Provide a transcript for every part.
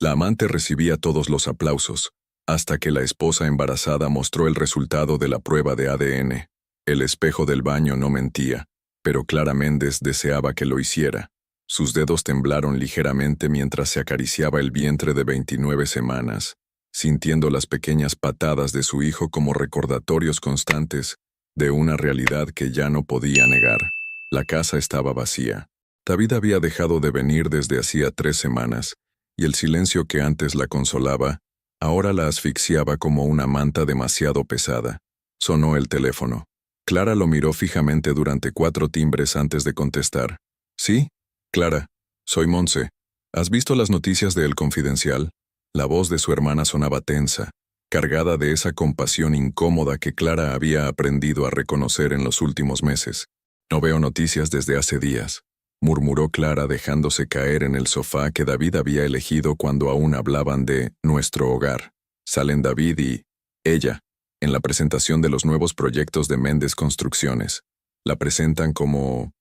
La amante recibía todos los aplausos, hasta que la esposa embarazada mostró el resultado de la prueba de ADN. El espejo del baño no mentía, pero Clara Méndez deseaba que lo hiciera. Sus dedos temblaron ligeramente mientras se acariciaba el vientre de 29 semanas, sintiendo las pequeñas patadas de su hijo como recordatorios constantes de una realidad que ya no podía negar. La casa estaba vacía. David había dejado de venir desde hacía 3 semanas, y el silencio que antes la consolaba, ahora la asfixiaba como una manta demasiado pesada. Sonó el teléfono. Clara lo miró fijamente durante 4 timbres antes de contestar. ¿Sí? Clara, soy Monse. ¿Has visto las noticias de El Confidencial? La voz de su hermana sonaba tensa, cargada de esa compasión incómoda que Clara había aprendido a reconocer en los últimos meses. No veo noticias desde hace días, murmuró Clara dejándose caer en el sofá que David había elegido cuando aún hablaban de nuestro hogar. Salen David y ella, en la presentación de los nuevos proyectos de Méndez Construcciones. La presentan como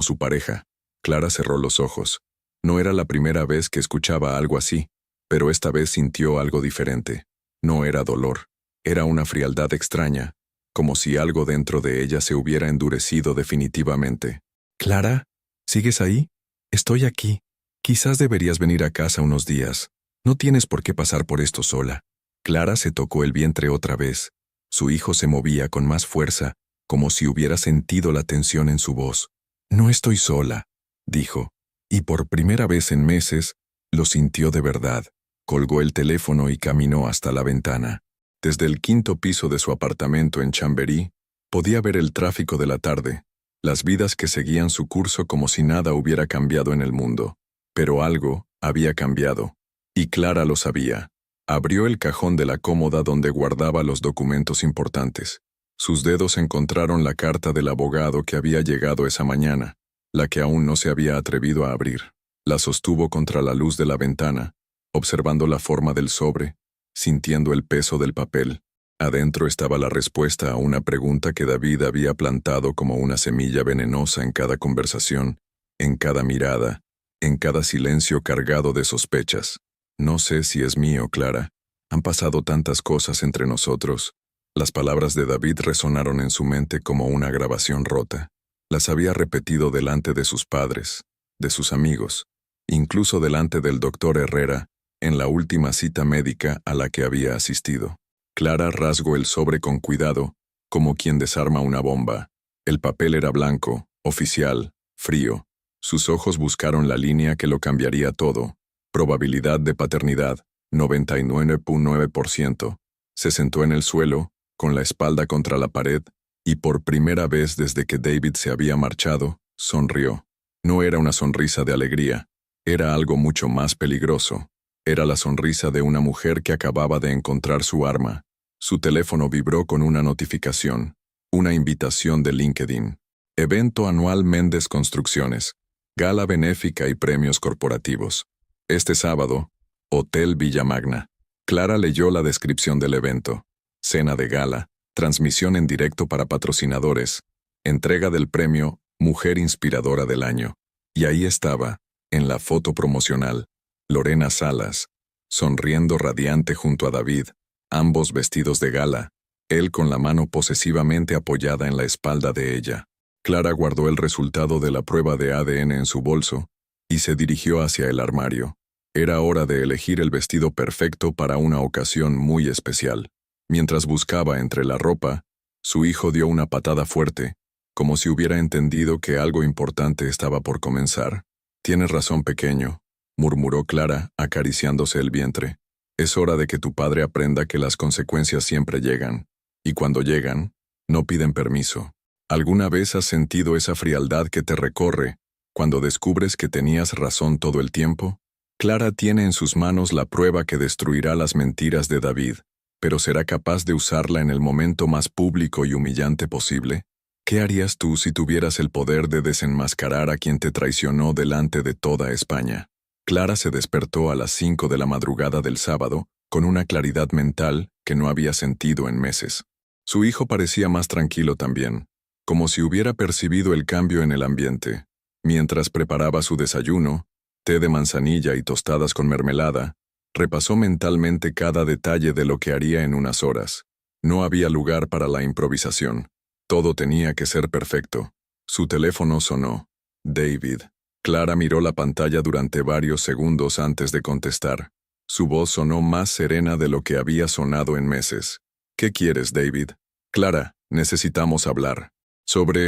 su pareja. Clara cerró los ojos. No era la primera vez que escuchaba algo así, pero esta vez sintió algo diferente. No era dolor, era una frialdad extraña, como si algo dentro de ella se hubiera endurecido definitivamente. «Clara, ¿sigues ahí? Estoy aquí. Quizás deberías venir a casa unos días. No tienes por qué pasar por esto sola». Clara se tocó el vientre otra vez. Su hijo se movía con más fuerza, como si hubiera sentido la tensión en su voz. «No estoy sola», dijo, y por primera vez en meses, lo sintió de verdad. Colgó el teléfono y caminó hasta la ventana. Desde el 5º piso de su apartamento en Chamberí, podía ver el tráfico de la tarde, las vidas que seguían su curso como si nada hubiera cambiado en el mundo. Pero algo había cambiado, y Clara lo sabía. Abrió el cajón de la cómoda donde guardaba los documentos importantes. Sus dedos encontraron la carta del abogado que había llegado esa mañana, la que aún no se había atrevido a abrir. La sostuvo contra la luz de la ventana, observando la forma del sobre, sintiendo el peso del papel. Adentro estaba la respuesta a una pregunta que David había plantado como una semilla venenosa en cada conversación, en cada mirada, en cada silencio cargado de sospechas. «No sé si es mío, Clara. Han pasado tantas cosas entre nosotros». Las palabras de David resonaron en su mente como una grabación rota. Las había repetido delante de sus padres, de sus amigos, incluso delante del doctor Herrera, en la última cita médica a la que había asistido. Clara rasgó el sobre con cuidado, como quien desarma una bomba. El papel era blanco, oficial, frío. Sus ojos buscaron la línea que lo cambiaría todo. Probabilidad de paternidad, 99.9%. Se sentó en el suelo, con la espalda contra la pared, y por primera vez desde que David se había marchado, sonrió. No era una sonrisa de alegría, era algo mucho más peligroso. Era la sonrisa de una mujer que acababa de encontrar su arma. Su teléfono vibró con una notificación, una invitación de LinkedIn. Evento anual Méndez Construcciones, gala benéfica y premios corporativos. Este sábado, Hotel Villa Magna. Clara leyó la descripción del evento. Cena de gala, transmisión en directo para patrocinadores, entrega del premio Mujer Inspiradora del Año. Y ahí estaba, en la foto promocional, Lorena Salas, sonriendo radiante junto a David, ambos vestidos de gala, él con la mano posesivamente apoyada en la espalda de ella. Clara guardó el resultado de la prueba de ADN en su bolso y se dirigió hacia el armario. Era hora de elegir el vestido perfecto para una ocasión muy especial. Mientras buscaba entre la ropa, su hijo dio una patada fuerte, como si hubiera entendido que algo importante estaba por comenzar. «Tienes razón, pequeño», murmuró Clara, acariciándose el vientre. «Es hora de que tu padre aprenda que las consecuencias siempre llegan, y cuando llegan, no piden permiso. ¿Alguna vez has sentido esa frialdad que te recorre cuando descubres que tenías razón todo el tiempo? Clara tiene en sus manos la prueba que destruirá las mentiras de David, pero ¿será capaz de usarla en el momento más público y humillante posible? ¿Qué harías tú si tuvieras el poder de desenmascarar a quien te traicionó delante de toda España?» Clara se despertó a las 5 de la madrugada del sábado, con una claridad mental que no había sentido en meses. Su hijo parecía más tranquilo también, como si hubiera percibido el cambio en el ambiente. Mientras preparaba su desayuno, té de manzanilla y tostadas con mermelada, Repasó mentalmente cada detalle de lo que haría en unas horas. No había lugar para la improvisación. Todo tenía que ser perfecto. Su teléfono sonó. David. Clara miró la pantalla durante varios segundos antes de contestar. Su voz sonó más serena de lo que había sonado en meses. ¿Qué quieres, David? Clara, necesitamos hablar. Sobre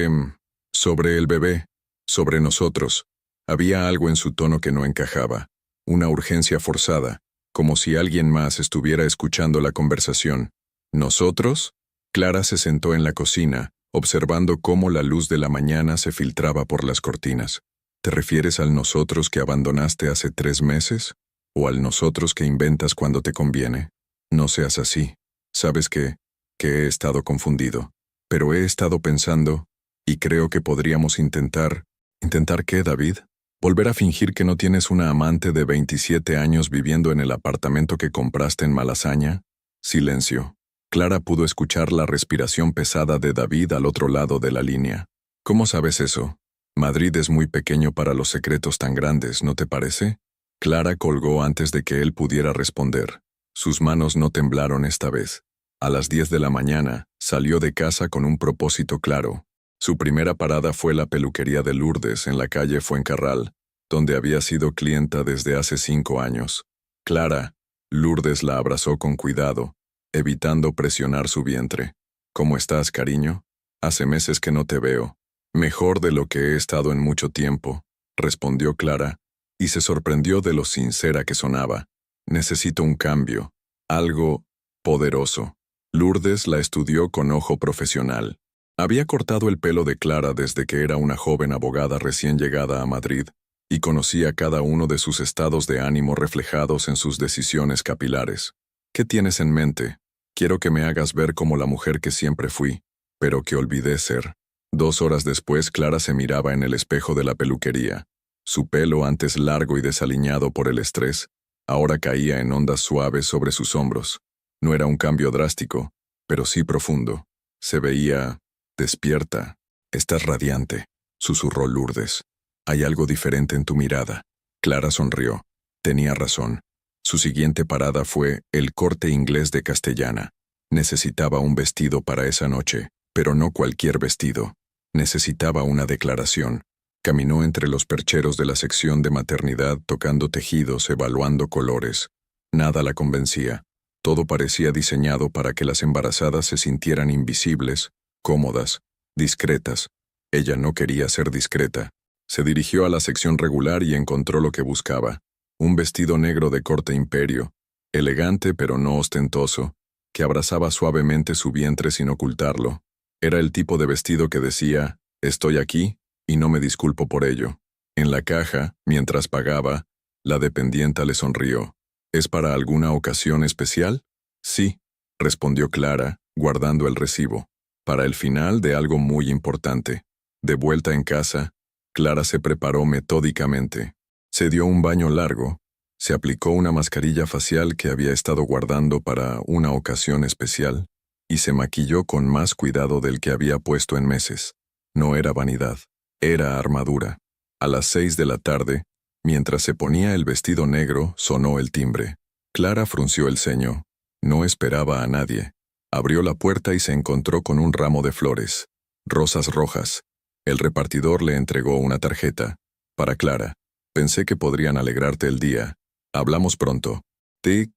el bebé. Sobre nosotros. Había algo en su tono que no encajaba. Una urgencia forzada, como si alguien más estuviera escuchando la conversación. ¿Nosotros? Clara se sentó en la cocina, observando cómo la luz de la mañana se filtraba por las cortinas. ¿Te refieres al nosotros que abandonaste hace 3 meses? ¿O al nosotros que inventas cuando te conviene? No seas así. Sabes que he estado confundido. Pero he estado pensando, y creo que podríamos intentar... ¿Intentar qué, David? ¿Volver a fingir que no tienes una amante de 27 años viviendo en el apartamento que compraste en Malasaña? Silencio. Clara pudo escuchar la respiración pesada de David al otro lado de la línea. ¿Cómo sabes eso? Madrid es muy pequeño para los secretos tan grandes, ¿no te parece? Clara colgó antes de que él pudiera responder. Sus manos no temblaron esta vez. A las 10 de la mañana, salió de casa con un propósito claro. Su primera parada fue la peluquería de Lourdes en la calle Fuencarral, donde había sido clienta desde hace 5 años. Clara, Lourdes la abrazó con cuidado, evitando presionar su vientre. ¿Cómo estás, cariño? Hace meses que no te veo. Mejor de lo que he estado en mucho tiempo, respondió Clara, y se sorprendió de lo sincera que sonaba. Necesito un cambio, algo poderoso. Lourdes la estudió con ojo profesional. Había cortado el pelo de Clara desde que era una joven abogada recién llegada a Madrid, y conocía cada uno de sus estados de ánimo reflejados en sus decisiones capilares. ¿Qué tienes en mente? Quiero que me hagas ver como la mujer que siempre fui, pero que olvidé ser. 2 horas después, Clara se miraba en el espejo de la peluquería. Su pelo, antes largo y desaliñado por el estrés, ahora caía en ondas suaves sobre sus hombros. No era un cambio drástico, pero sí profundo. Se veía despierta. Estás radiante, susurró Lourdes. Hay algo diferente en tu mirada. Clara sonrió. Tenía razón. Su siguiente parada fue el Corte Inglés de Castellana. Necesitaba un vestido para esa noche, pero no cualquier vestido. Necesitaba una declaración. Caminó entre los percheros de la sección de maternidad tocando tejidos, evaluando colores. Nada la convencía. Todo parecía diseñado para que las embarazadas se sintieran invisibles, cómodas, discretas. Ella no quería ser discreta. Se dirigió a la sección regular y encontró lo que buscaba. Un vestido negro de corte imperio, elegante pero no ostentoso, que abrazaba suavemente su vientre sin ocultarlo. Era el tipo de vestido que decía, «Estoy aquí, y no me disculpo por ello». En la caja, mientras pagaba, la dependienta le sonrió. «¿Es para alguna ocasión especial?» «Sí», respondió Clara, guardando el recibo. «Para el final de algo muy importante». De vuelta en casa, Clara se preparó metódicamente. Se dio un baño largo, se aplicó una mascarilla facial que había estado guardando para una ocasión especial, y se maquilló con más cuidado del que había puesto en meses. No era vanidad, era armadura. A las 6 de la tarde, mientras se ponía el vestido negro, sonó el timbre. Clara frunció el ceño. No esperaba a nadie. Abrió la puerta y se encontró con un ramo de flores. Rosas rojas. El repartidor le entregó una tarjeta. Para Clara. Pensé que podrían alegrarte el día. Hablamos pronto.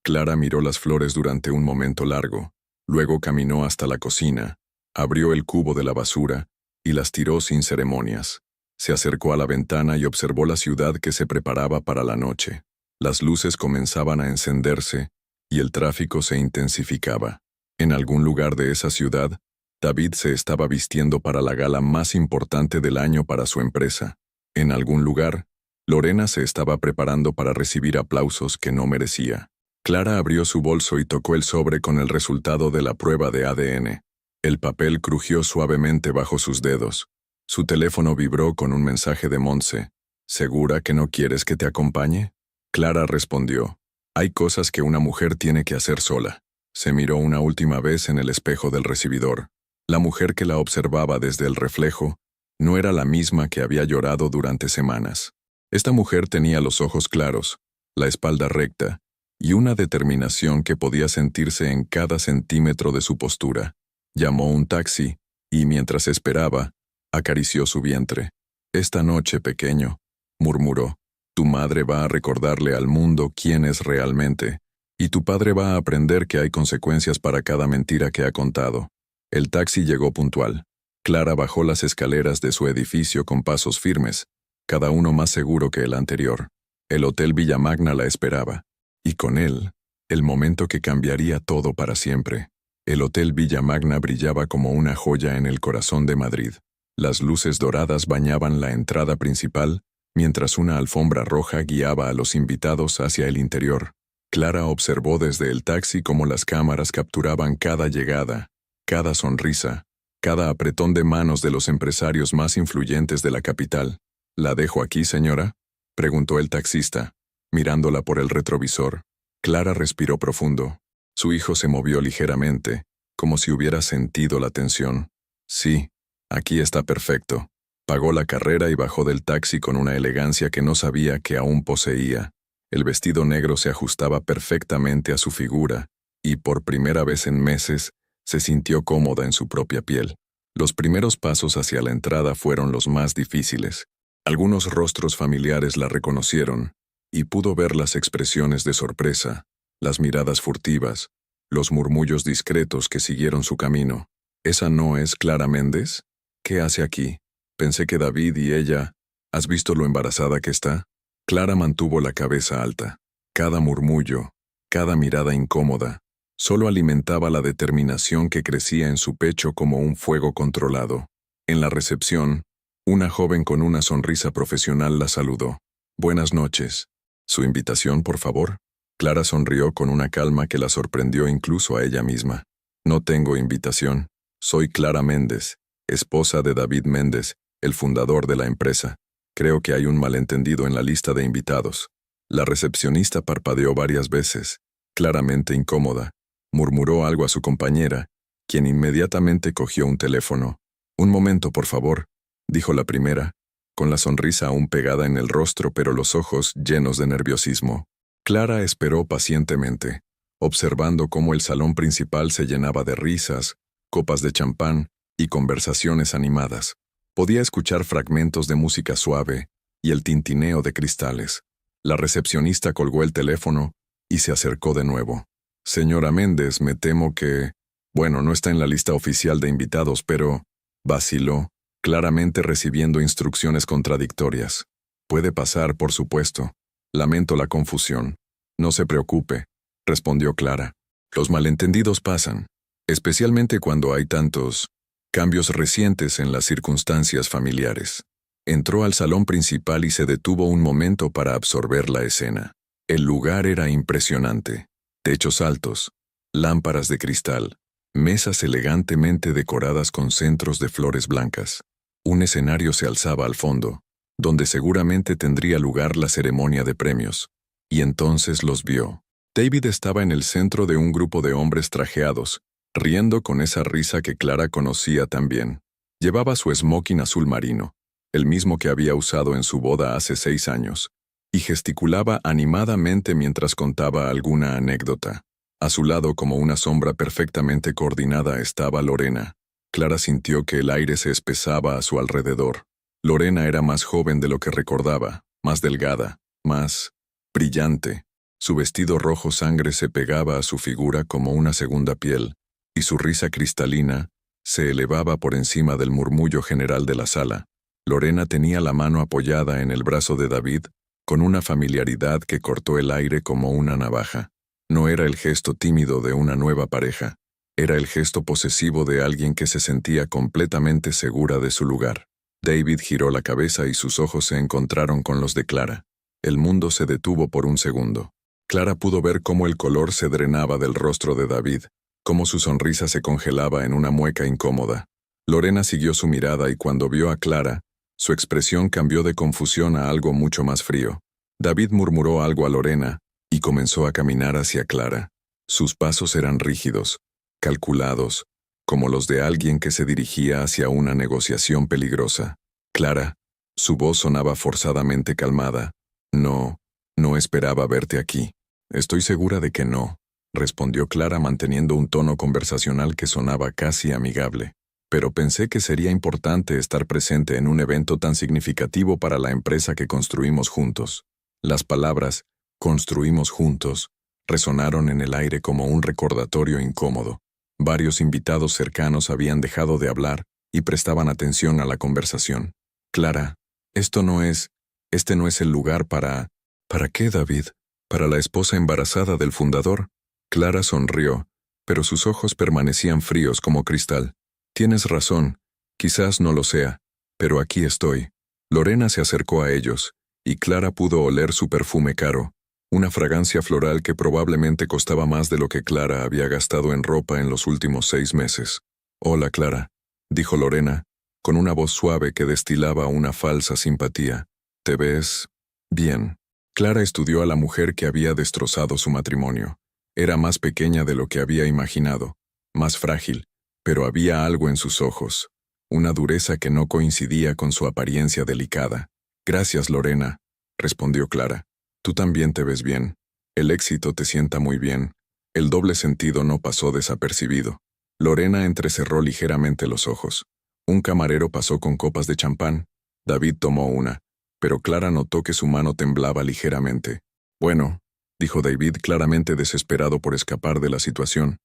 Clara miró las flores durante un momento largo. Luego caminó hasta la cocina, abrió el cubo de la basura y las tiró sin ceremonias. Se acercó a la ventana y observó la ciudad que se preparaba para la noche. Las luces comenzaban a encenderse y el tráfico se intensificaba. En algún lugar de esa ciudad, David se estaba vistiendo para la gala más importante del año para su empresa. En algún lugar, Lorena se estaba preparando para recibir aplausos que no merecía. Clara abrió su bolso y tocó el sobre con el resultado de la prueba de ADN. El papel crujió suavemente bajo sus dedos. Su teléfono vibró con un mensaje de Montse. ¿Segura que no quieres que te acompañe? Clara respondió. Hay cosas que una mujer tiene que hacer sola. Se miró una última vez en el espejo del recibidor. La mujer que la observaba desde el reflejo no era la misma que había llorado durante semanas. Esta mujer tenía los ojos claros, la espalda recta, y una determinación que podía sentirse en cada centímetro de su postura. Llamó un taxi, y mientras esperaba, acarició su vientre. «Esta noche, pequeño», murmuró, «tu madre va a recordarle al mundo quién es realmente, y tu padre va a aprender que hay consecuencias para cada mentira que ha contado». El taxi llegó puntual. Clara bajó las escaleras de su edificio con pasos firmes, cada uno más seguro que el anterior. El Hotel Villamagna la esperaba, y con él, el momento que cambiaría todo para siempre. El Hotel Villamagna brillaba como una joya en el corazón de Madrid. Las luces doradas bañaban la entrada principal, mientras una alfombra roja guiaba a los invitados hacia el interior. Clara observó desde el taxi cómo las cámaras capturaban cada llegada, cada sonrisa, cada apretón de manos de los empresarios más influyentes de la capital. «¿La dejo aquí, señora?», preguntó el taxista, mirándola por el retrovisor. Clara respiró profundo. Su hijo se movió ligeramente, como si hubiera sentido la tensión. «Sí, aquí está perfecto». Pagó la carrera y bajó del taxi con una elegancia que no sabía que aún poseía. El vestido negro se ajustaba perfectamente a su figura, y por primera vez en meses, se sintió cómoda en su propia piel. Los primeros pasos hacia la entrada fueron los más difíciles. Algunos rostros familiares la reconocieron, y pudo ver las expresiones de sorpresa, las miradas furtivas, los murmullos discretos que siguieron su camino. «¿Esa no es Clara Méndez? ¿Qué hace aquí? Pensé que David y ella... ¿Has visto lo embarazada que está?». Clara mantuvo la cabeza alta. Cada murmullo, cada mirada incómoda, solo alimentaba la determinación que crecía en su pecho como un fuego controlado. En la recepción, una joven con una sonrisa profesional la saludó. «Buenas noches. ¿Su invitación, por favor?». Clara sonrió con una calma que la sorprendió incluso a ella misma. «No tengo invitación. Soy Clara Méndez, esposa de David Méndez, el fundador de la empresa. Creo que hay un malentendido en la lista de invitados». La recepcionista parpadeó varias veces, claramente incómoda. Murmuró algo a su compañera, quien inmediatamente cogió un teléfono. «Un momento, por favor», dijo la primera, con la sonrisa aún pegada en el rostro pero los ojos llenos de nerviosismo. Clara esperó pacientemente, observando cómo el salón principal se llenaba de risas, copas de champán y conversaciones animadas. Podía escuchar fragmentos de música suave y el tintineo de cristales. La recepcionista colgó el teléfono y se acercó de nuevo. «Señora Méndez, me temo que... Bueno, no está en la lista oficial de invitados, pero...», vaciló, claramente recibiendo instrucciones contradictorias. «Puede pasar, por supuesto. Lamento la confusión». «No se preocupe», respondió Clara. «Los malentendidos pasan, especialmente cuando hay tantos cambios recientes en las circunstancias familiares». Entró al salón principal y se detuvo un momento para absorber la escena. El lugar era impresionante. Techos altos, lámparas de cristal, mesas elegantemente decoradas con centros de flores blancas. Un escenario se alzaba al fondo, donde seguramente tendría lugar la ceremonia de premios. Y entonces los vio. David estaba en el centro de un grupo de hombres trajeados, riendo con esa risa que Clara conocía tan bien. Llevaba su smoking azul marino, el mismo que había usado en su boda hace 6 años, y gesticulaba animadamente mientras contaba alguna anécdota. A su lado, como una sombra perfectamente coordinada, estaba Lorena. Clara sintió que el aire se espesaba a su alrededor. Lorena era más joven de lo que recordaba, más delgada, más brillante. Su vestido rojo sangre se pegaba a su figura como una segunda piel, y su risa cristalina se elevaba por encima del murmullo general de la sala. Lorena tenía la mano apoyada en el brazo de David, con una familiaridad que cortó el aire como una navaja. No era el gesto tímido de una nueva pareja, era el gesto posesivo de alguien que se sentía completamente segura de su lugar. David giró la cabeza y sus ojos se encontraron con los de Clara. El mundo se detuvo por un segundo. Clara pudo ver cómo el color se drenaba del rostro de David, cómo su sonrisa se congelaba en una mueca incómoda. Lorena siguió su mirada y cuando vio a Clara, su expresión cambió de confusión a algo mucho más frío. David murmuró algo a Lorena y comenzó a caminar hacia Clara. Sus pasos eran rígidos, calculados, como los de alguien que se dirigía hacia una negociación peligrosa. «Clara», su voz sonaba forzadamente calmada. No esperaba verte aquí». Estoy segura de que no, respondió Clara manteniendo un tono conversacional que sonaba casi amigable. Pero pensé que sería importante estar presente en un evento tan significativo para la empresa que construimos juntos. Las palabras «construimos juntos» resonaron en el aire como un recordatorio incómodo. Varios invitados cercanos habían dejado de hablar y prestaban atención a la conversación. Clara, este no es el lugar para... ¿Para qué, David? ¿Para la esposa embarazada del fundador? Clara sonrió, pero sus ojos permanecían fríos como cristal. Tienes razón, quizás no lo sea, pero aquí estoy. Lorena se acercó a ellos, y Clara pudo oler su perfume caro, una fragancia floral que probablemente costaba más de lo que Clara había gastado en ropa en los últimos 6 meses. Hola, Clara, dijo Lorena, con una voz suave que destilaba una falsa simpatía. ¿Te ves bien? Clara estudió a la mujer que había destrozado su matrimonio. Era más pequeña de lo que había imaginado, más frágil, pero había algo en sus ojos, una dureza que no coincidía con su apariencia delicada. Gracias, Lorena, respondió Clara. Tú también te ves bien. El éxito te sienta muy bien. El doble sentido no pasó desapercibido. Lorena entrecerró ligeramente los ojos. Un camarero pasó con copas de champán. David tomó una, pero Clara notó que su mano temblaba ligeramente. Bueno, dijo David claramente desesperado por escapar de la situación.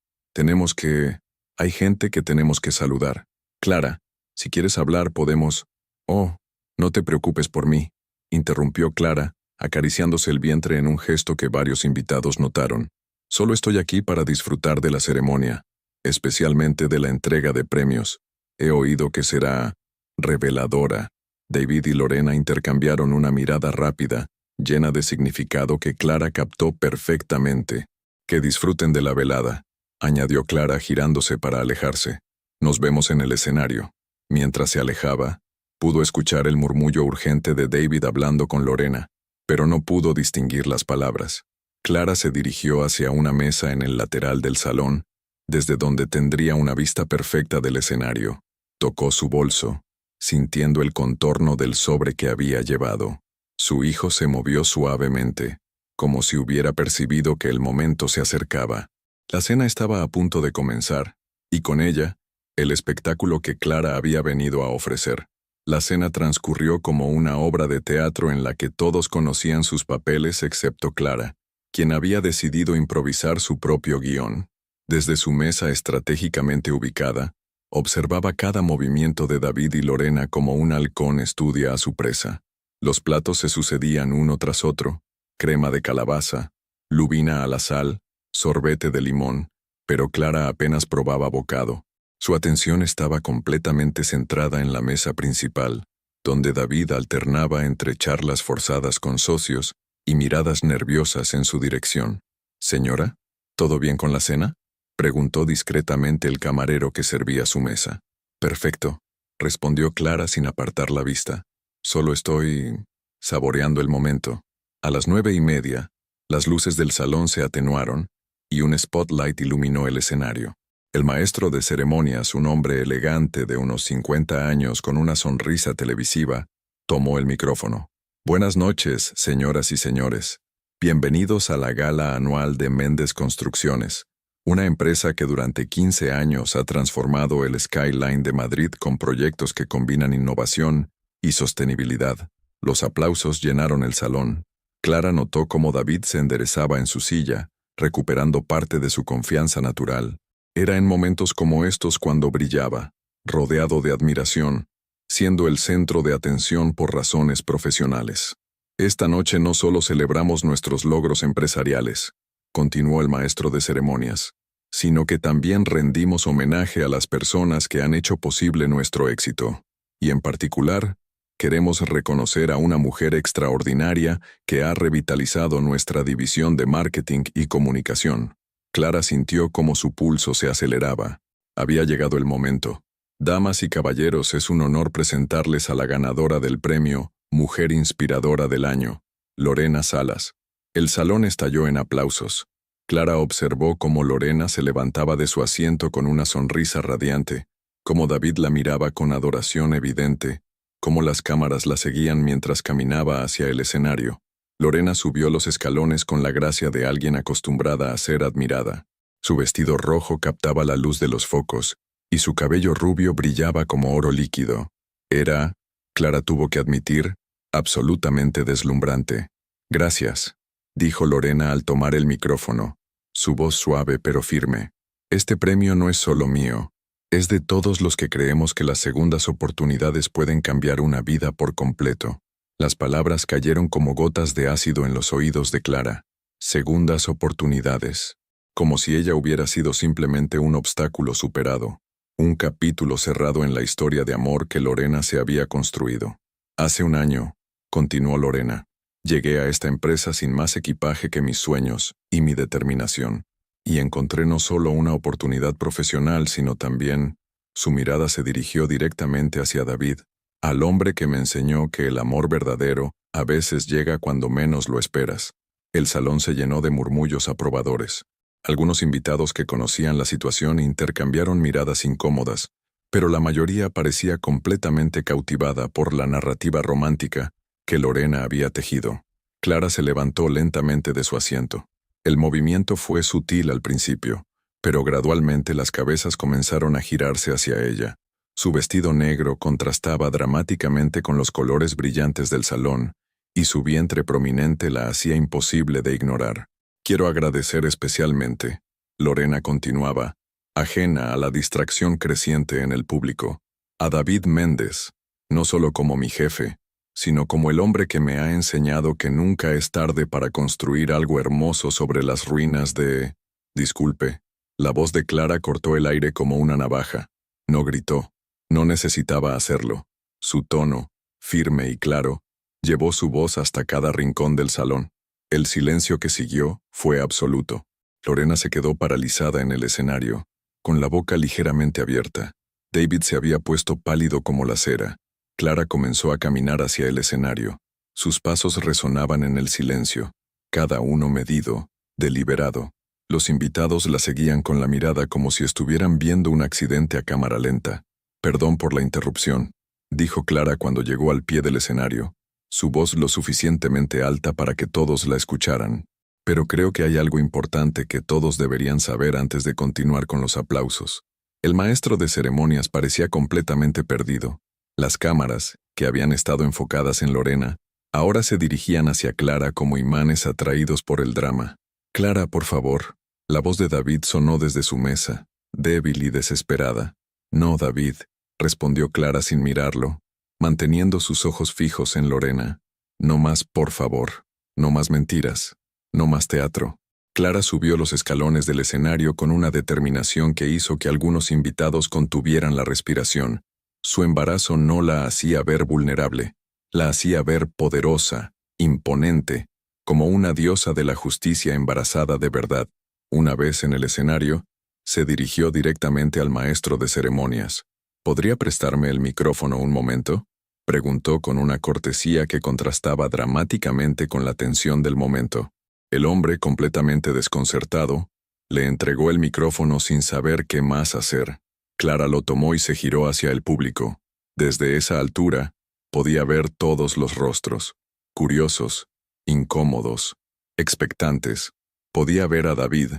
Hay gente que tenemos que saludar. Clara, si quieres hablar podemos... Oh, no te preocupes por mí, interrumpió Clara, acariciándose el vientre en un gesto que varios invitados notaron. Solo estoy aquí para disfrutar de la ceremonia, especialmente de la entrega de premios. He oído que será reveladora. David y Lorena intercambiaron una mirada rápida, llena de significado que Clara captó perfectamente. Que disfruten de la velada, añadió Clara girándose para alejarse. Nos vemos en el escenario. Mientras se alejaba, pudo escuchar el murmullo urgente de David hablando con Lorena, pero no pudo distinguir las palabras. Clara se dirigió hacia una mesa en el lateral del salón, desde donde tendría una vista perfecta del escenario. Tocó su bolso, sintiendo el contorno del sobre que había llevado. Su hijo se movió suavemente, como si hubiera percibido que el momento se acercaba. La cena estaba a punto de comenzar, y con ella, el espectáculo que Clara había venido a ofrecer. La cena transcurrió como una obra de teatro en la que todos conocían sus papeles excepto Clara, quien había decidido improvisar su propio guión. Desde su mesa estratégicamente ubicada, observaba cada movimiento de David y Lorena como un halcón estudia a su presa. Los platos se sucedían uno tras otro, crema de calabaza, lubina a la sal, sorbete de limón, pero Clara apenas probaba bocado. Su atención estaba completamente centrada en la mesa principal, donde David alternaba entre charlas forzadas con socios y miradas nerviosas en su dirección. «Señora, ¿todo bien con la cena?», preguntó discretamente el camarero que servía su mesa. «Perfecto», respondió Clara sin apartar la vista. «Solo estoy saboreando el momento». A las 9:30, las luces del salón se atenuaron y un spotlight iluminó el escenario. El maestro de ceremonias, un hombre elegante de unos 50 años con una sonrisa televisiva, tomó el micrófono. «Buenas noches, señoras y señores. Bienvenidos a la gala anual de Méndez Construcciones, una empresa que durante 15 años ha transformado el skyline de Madrid con proyectos que combinan innovación y sostenibilidad». Los aplausos llenaron el salón. Clara notó cómo David se enderezaba en su silla, recuperando parte de su confianza natural. Era en momentos como estos cuando brillaba, rodeado de admiración, siendo el centro de atención por razones profesionales. «Esta noche no solo celebramos nuestros logros empresariales», continuó el maestro de ceremonias, «sino que también rendimos homenaje a las personas que han hecho posible nuestro éxito. Y en particular, queremos reconocer a una mujer extraordinaria que ha revitalizado nuestra división de marketing y comunicación». Clara sintió cómo su pulso se aceleraba. Había llegado el momento. Damas y caballeros, es un honor presentarles a la ganadora del premio Mujer Inspiradora del Año, Lorena Salas. El salón estalló en aplausos. Clara observó cómo Lorena se levantaba de su asiento con una sonrisa radiante, cómo David la miraba con adoración evidente, cómo las cámaras la seguían mientras caminaba hacia el escenario. Lorena subió los escalones con la gracia de alguien acostumbrada a ser admirada. Su vestido rojo captaba la luz de los focos, y su cabello rubio brillaba como oro líquido. Era, Clara tuvo que admitir, absolutamente deslumbrante. «Gracias», dijo Lorena al tomar el micrófono, su voz suave pero firme. «Este premio no es solo mío, es de todos los que creemos que las segundas oportunidades pueden cambiar una vida por completo». Las palabras cayeron como gotas de ácido en los oídos de Clara. Segundas oportunidades. Como si ella hubiera sido simplemente un obstáculo superado. Un capítulo cerrado en la historia de amor que Lorena se había construido. «Hace un año», continuó Lorena, «llegué a esta empresa sin más equipaje que mis sueños y mi determinación. Y encontré no solo una oportunidad profesional, sino también...». Su mirada se dirigió directamente hacia David, al hombre que me enseñó que el amor verdadero a veces llega cuando menos lo esperas. El salón se llenó de murmullos aprobadores. Algunos invitados que conocían la situación intercambiaron miradas incómodas, pero la mayoría parecía completamente cautivada por la narrativa romántica que Lorena había tejido. Clara se levantó lentamente de su asiento. El movimiento fue sutil al principio, pero gradualmente las cabezas comenzaron a girarse hacia ella. Su vestido negro contrastaba dramáticamente con los colores brillantes del salón, y su vientre prominente la hacía imposible de ignorar. «Quiero agradecer especialmente», Lorena continuaba, ajena a la distracción creciente en el público, «a David Méndez, no solo como mi jefe, sino como el hombre que me ha enseñado que nunca es tarde para construir algo hermoso sobre las ruinas de...». «Disculpe». La voz de Clara cortó el aire como una navaja. No gritó. No necesitaba hacerlo. Su tono, firme y claro, llevó su voz hasta cada rincón del salón. El silencio que siguió fue absoluto. Lorena se quedó paralizada en el escenario, con la boca ligeramente abierta. David se había puesto pálido como la cera. Clara comenzó a caminar hacia el escenario. Sus pasos resonaban en el silencio, cada uno medido, deliberado. Los invitados la seguían con la mirada como si estuvieran viendo un accidente a cámara lenta. «Perdón por la interrupción», dijo Clara cuando llegó al pie del escenario, su voz lo suficientemente alta para que todos la escucharan. «Pero creo que hay algo importante que todos deberían saber antes de continuar con los aplausos». El maestro de ceremonias parecía completamente perdido. Las cámaras, que habían estado enfocadas en Lorena, ahora se dirigían hacia Clara como imanes atraídos por el drama. «Clara, por favor». La voz de David sonó desde su mesa, débil y desesperada. «No, David», respondió Clara sin mirarlo, manteniendo sus ojos fijos en Lorena. «No más, por favor. No más mentiras. No más teatro». Clara subió los escalones del escenario con una determinación que hizo que algunos invitados contuvieran la respiración. Su embarazo no la hacía ver vulnerable, la hacía ver poderosa, imponente, como una diosa de la justicia embarazada de verdad. Una vez en el escenario, se dirigió directamente al maestro de ceremonias. «¿Podría prestarme el micrófono un momento?», preguntó con una cortesía que contrastaba dramáticamente con la tensión del momento. El hombre, completamente desconcertado, le entregó el micrófono sin saber qué más hacer. Clara lo tomó y se giró hacia el público. Desde esa altura, podía ver todos los rostros, curiosos, incómodos, expectantes. Podía ver a David,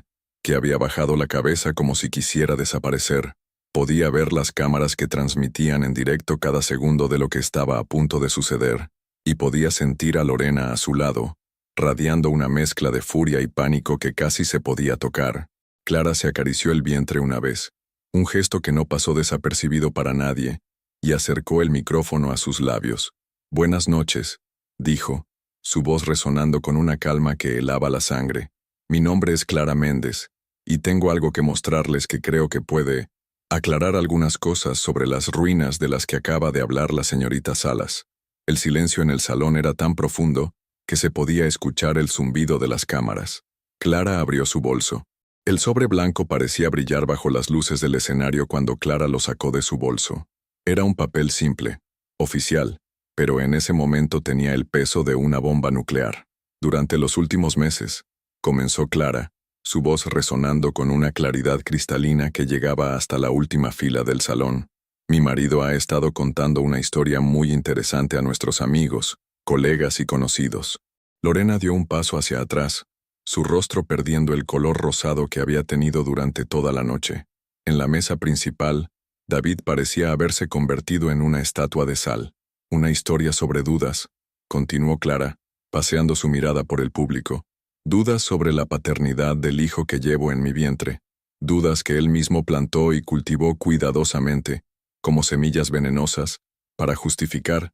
que había bajado la cabeza como si quisiera desaparecer. Podía ver las cámaras que transmitían en directo cada segundo de lo que estaba a punto de suceder, y podía sentir a Lorena a su lado, radiando una mezcla de furia y pánico que casi se podía tocar. Clara se acarició el vientre una vez, un gesto que no pasó desapercibido para nadie, y acercó el micrófono a sus labios. «Buenas noches», dijo, su voz resonando con una calma que helaba la sangre. «Mi nombre es Clara Méndez, y tengo algo que mostrarles que creo que puede aclarar algunas cosas sobre las ruinas de las que acaba de hablar la señorita Salas». El silencio en el salón era tan profundo que se podía escuchar el zumbido de las cámaras. Clara abrió su bolso. El sobre blanco parecía brillar bajo las luces del escenario cuando Clara lo sacó de su bolso. Era un papel simple, oficial, pero en ese momento tenía el peso de una bomba nuclear. «Durante los últimos meses», comenzó Clara, su voz resonando con una claridad cristalina que llegaba hasta la última fila del salón, «mi marido ha estado contando una historia muy interesante a nuestros amigos, colegas y conocidos. Lorena dio un paso hacia atrás, su rostro perdiendo el color rosado que había tenido durante toda la noche. En la mesa principal, David parecía haberse convertido en una estatua de sal. Una historia sobre dudas, continuó Clara, paseando su mirada por el público. Dudas sobre la paternidad del hijo que llevo en mi vientre. Dudas que él mismo plantó y cultivó cuidadosamente, como semillas venenosas, para justificar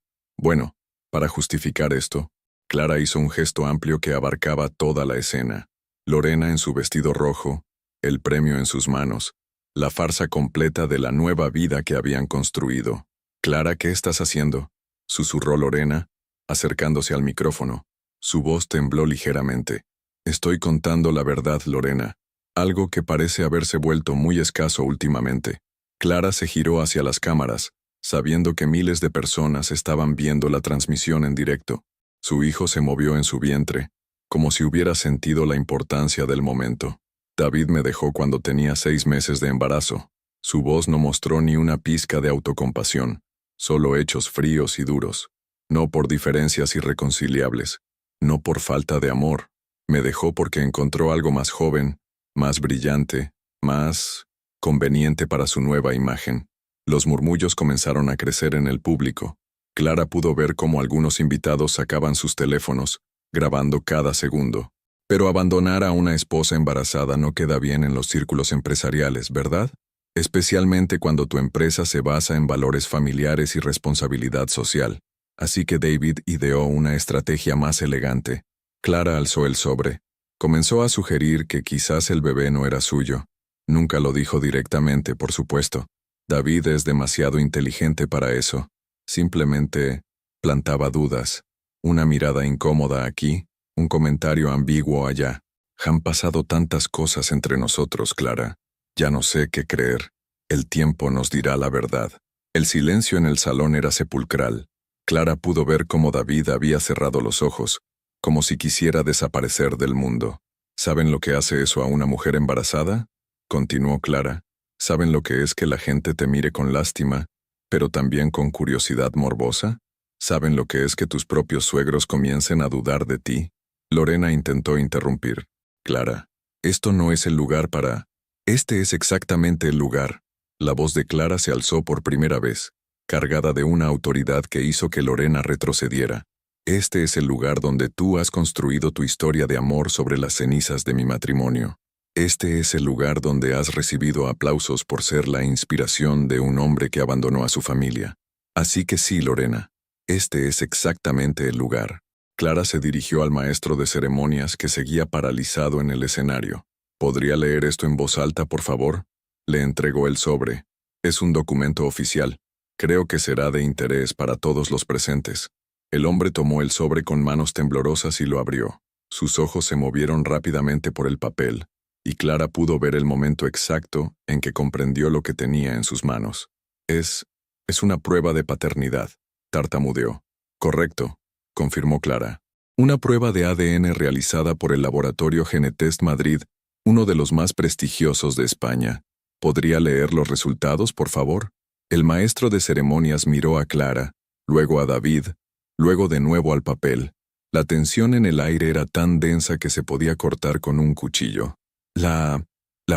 esto. Clara hizo un gesto amplio que abarcaba toda la escena. Lorena en su vestido rojo, el premio en sus manos, la farsa completa de la nueva vida que habían construido. «Clara, ¿qué estás haciendo?», susurró Lorena, acercándose al micrófono. Su voz tembló ligeramente. «Estoy contando la verdad, Lorena, algo que parece haberse vuelto muy escaso últimamente». Clara se giró hacia las cámaras, sabiendo que miles de personas estaban viendo la transmisión en directo. Su hijo se movió en su vientre, como si hubiera sentido la importancia del momento. «David me dejó cuando tenía 6 meses de embarazo». Su voz no mostró ni una pizca de autocompasión, solo hechos fríos y duros. No por diferencias irreconciliables, no por falta de amor. Me dejó porque encontró algo más joven, más brillante, más conveniente para su nueva imagen. Los murmullos comenzaron a crecer en el público. Clara pudo ver cómo algunos invitados sacaban sus teléfonos, grabando cada segundo. Pero abandonar a una esposa embarazada no queda bien en los círculos empresariales, ¿verdad? Especialmente cuando tu empresa se basa en valores familiares y responsabilidad social. Así que David ideó una estrategia más elegante. Clara alzó el sobre. Comenzó a sugerir que quizás el bebé no era suyo. Nunca lo dijo directamente, por supuesto. David es demasiado inteligente para eso. Simplemente plantaba dudas. Una mirada incómoda aquí, un comentario ambiguo allá. Han pasado tantas cosas entre nosotros, Clara. Ya no sé qué creer. El tiempo nos dirá la verdad. El silencio en el salón era sepulcral. Clara pudo ver cómo David había cerrado los ojos, como si quisiera desaparecer del mundo. ¿Saben lo que hace eso a una mujer embarazada?, continuó Clara. ¿Saben lo que es que la gente te mire con lástima, pero también con curiosidad morbosa? ¿Saben lo que es que tus propios suegros comiencen a dudar de ti? Lorena intentó interrumpir. Clara, esto no es el lugar para... Este es exactamente el lugar. La voz de Clara se alzó por primera vez, cargada de una autoridad que hizo que Lorena retrocediera. Este es el lugar donde tú has construido tu historia de amor sobre las cenizas de mi matrimonio. Este es el lugar donde has recibido aplausos por ser la inspiración de un hombre que abandonó a su familia. Así que sí, Lorena, este es exactamente el lugar. Clara se dirigió al maestro de ceremonias que seguía paralizado en el escenario. ¿Podría leer esto en voz alta, por favor? Le entregó el sobre. Es un documento oficial. Creo que será de interés para todos los presentes. El hombre tomó el sobre con manos temblorosas y lo abrió. Sus ojos se movieron rápidamente por el papel, y Clara pudo ver el momento exacto en que comprendió lo que tenía en sus manos. Es una prueba de paternidad, tartamudeó. Correcto, confirmó Clara. Una prueba de ADN realizada por el laboratorio Genetest Madrid, uno de los más prestigiosos de España. ¿Podría leer los resultados, por favor? El maestro de ceremonias miró a Clara, luego a David, luego de nuevo al papel. La tensión en el aire era tan densa que se podía cortar con un cuchillo. La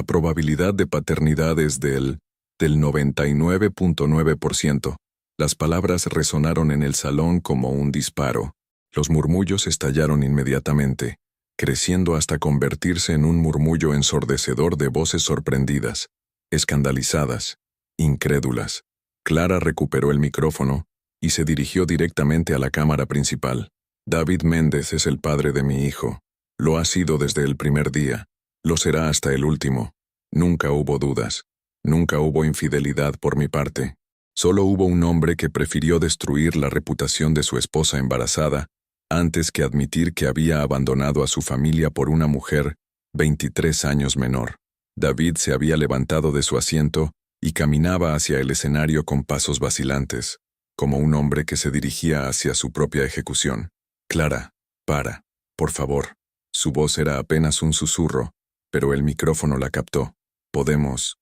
probabilidad de paternidad es del 99.9%. Las palabras resonaron en el salón como un disparo. Los murmullos estallaron inmediatamente, creciendo hasta convertirse en un murmullo ensordecedor de voces sorprendidas, escandalizadas, incrédulas. Clara recuperó el micrófono y se dirigió directamente a la cámara principal. David Méndez es el padre de mi hijo. Lo ha sido desde el primer día. Lo será hasta el último. Nunca hubo dudas. Nunca hubo infidelidad por mi parte. Solo hubo un hombre que prefirió destruir la reputación de su esposa embarazada antes que admitir que había abandonado a su familia por una mujer 23 años menor. David se había levantado de su asiento y caminaba hacia el escenario con pasos vacilantes, como un hombre que se dirigía hacia su propia ejecución. Clara, para, por favor. Su voz era apenas un susurro, pero el micrófono la captó. Podemos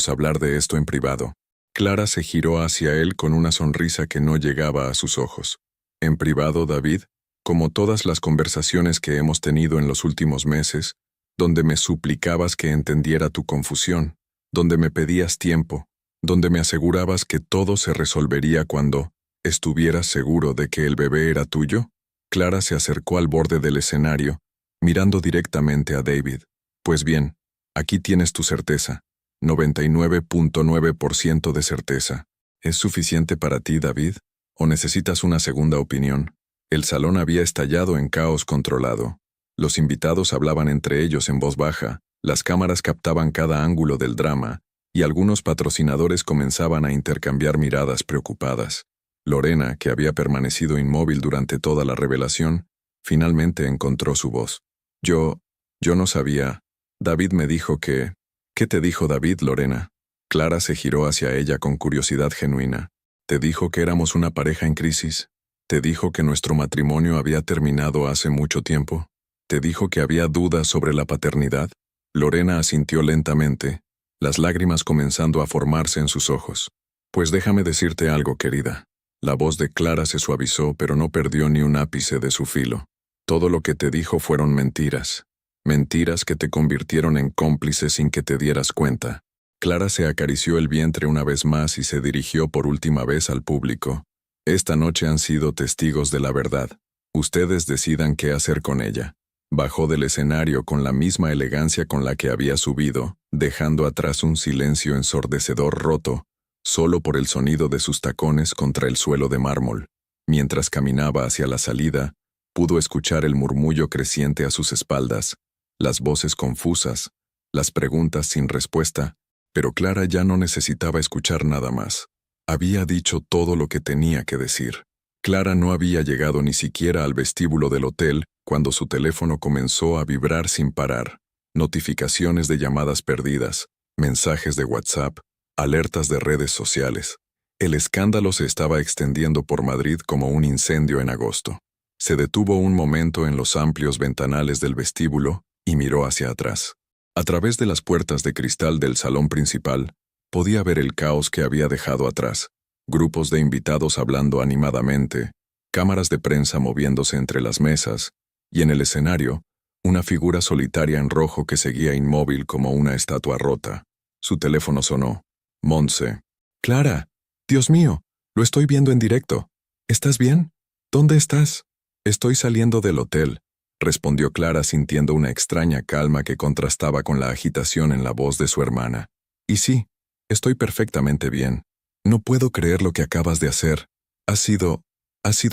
hablar de esto en privado. Clara se giró hacia él con una sonrisa que no llegaba a sus ojos. ¿En privado, David? como todas las conversaciones que hemos tenido en los últimos meses, donde me suplicabas que entendiera tu confusión, donde me pedías tiempo, donde me asegurabas que todo se resolvería cuando estuvieras seguro de que el bebé era tuyo. Clara se acercó al borde del escenario, mirando directamente a David. Pues bien, aquí tienes tu certeza. 99.9% de certeza. ¿Es suficiente para ti, David? ¿O necesitas una segunda opinión? El salón había estallado en caos controlado. Los invitados hablaban entre ellos en voz baja, las cámaras captaban cada ángulo del drama, y algunos patrocinadores comenzaban a intercambiar miradas preocupadas. Lorena, que había permanecido inmóvil durante toda la revelación, finalmente encontró su voz. Yo no sabía. David me dijo que... ¿Qué te dijo David, Lorena? Clara se giró hacia ella con curiosidad genuina. ¿Te dijo que éramos una pareja en crisis? ¿Te dijo que nuestro matrimonio había terminado hace mucho tiempo? ¿Te dijo que había dudas sobre la paternidad? Lorena asintió lentamente, las lágrimas comenzando a formarse en sus ojos. Pues déjame decirte algo, querida. La voz de Clara se suavizó, pero no perdió ni un ápice de su filo. Todo lo que te dijo fueron mentiras. Mentiras que te convirtieron en cómplice sin que te dieras cuenta. Clara se acarició el vientre una vez más y se dirigió por última vez al público. Esta noche han sido testigos de la verdad. Ustedes decidan qué hacer con ella. Bajó del escenario con la misma elegancia con la que había subido, dejando atrás un silencio ensordecedor roto, solo por el sonido de sus tacones contra el suelo de mármol. Mientras caminaba hacia la salida, pudo escuchar el murmullo creciente a sus espaldas, las voces confusas, las preguntas sin respuesta, pero Clara ya no necesitaba escuchar nada más. Había dicho todo lo que tenía que decir. Clara no había llegado ni siquiera al vestíbulo del hotel cuando su teléfono comenzó a vibrar sin parar. Notificaciones de llamadas perdidas, mensajes de WhatsApp, alertas de redes sociales. El escándalo se estaba extendiendo por Madrid como un incendio en agosto. Se detuvo un momento en los amplios ventanales del vestíbulo y miró hacia atrás. A través de las puertas de cristal del salón principal, podía ver el caos que había dejado atrás. Grupos de invitados hablando animadamente, cámaras de prensa moviéndose entre las mesas, y en el escenario, una figura solitaria en rojo que seguía inmóvil como una estatua rota. Su teléfono sonó. Montse. Clara, Dios mío, lo estoy viendo en directo. ¿Estás bien? ¿Dónde estás? Estoy saliendo del hotel, respondió Clara sintiendo una extraña calma que contrastaba con la agitación en la voz de su hermana. Y sí, estoy perfectamente bien. No puedo creer lo que acabas de hacer. Ha sido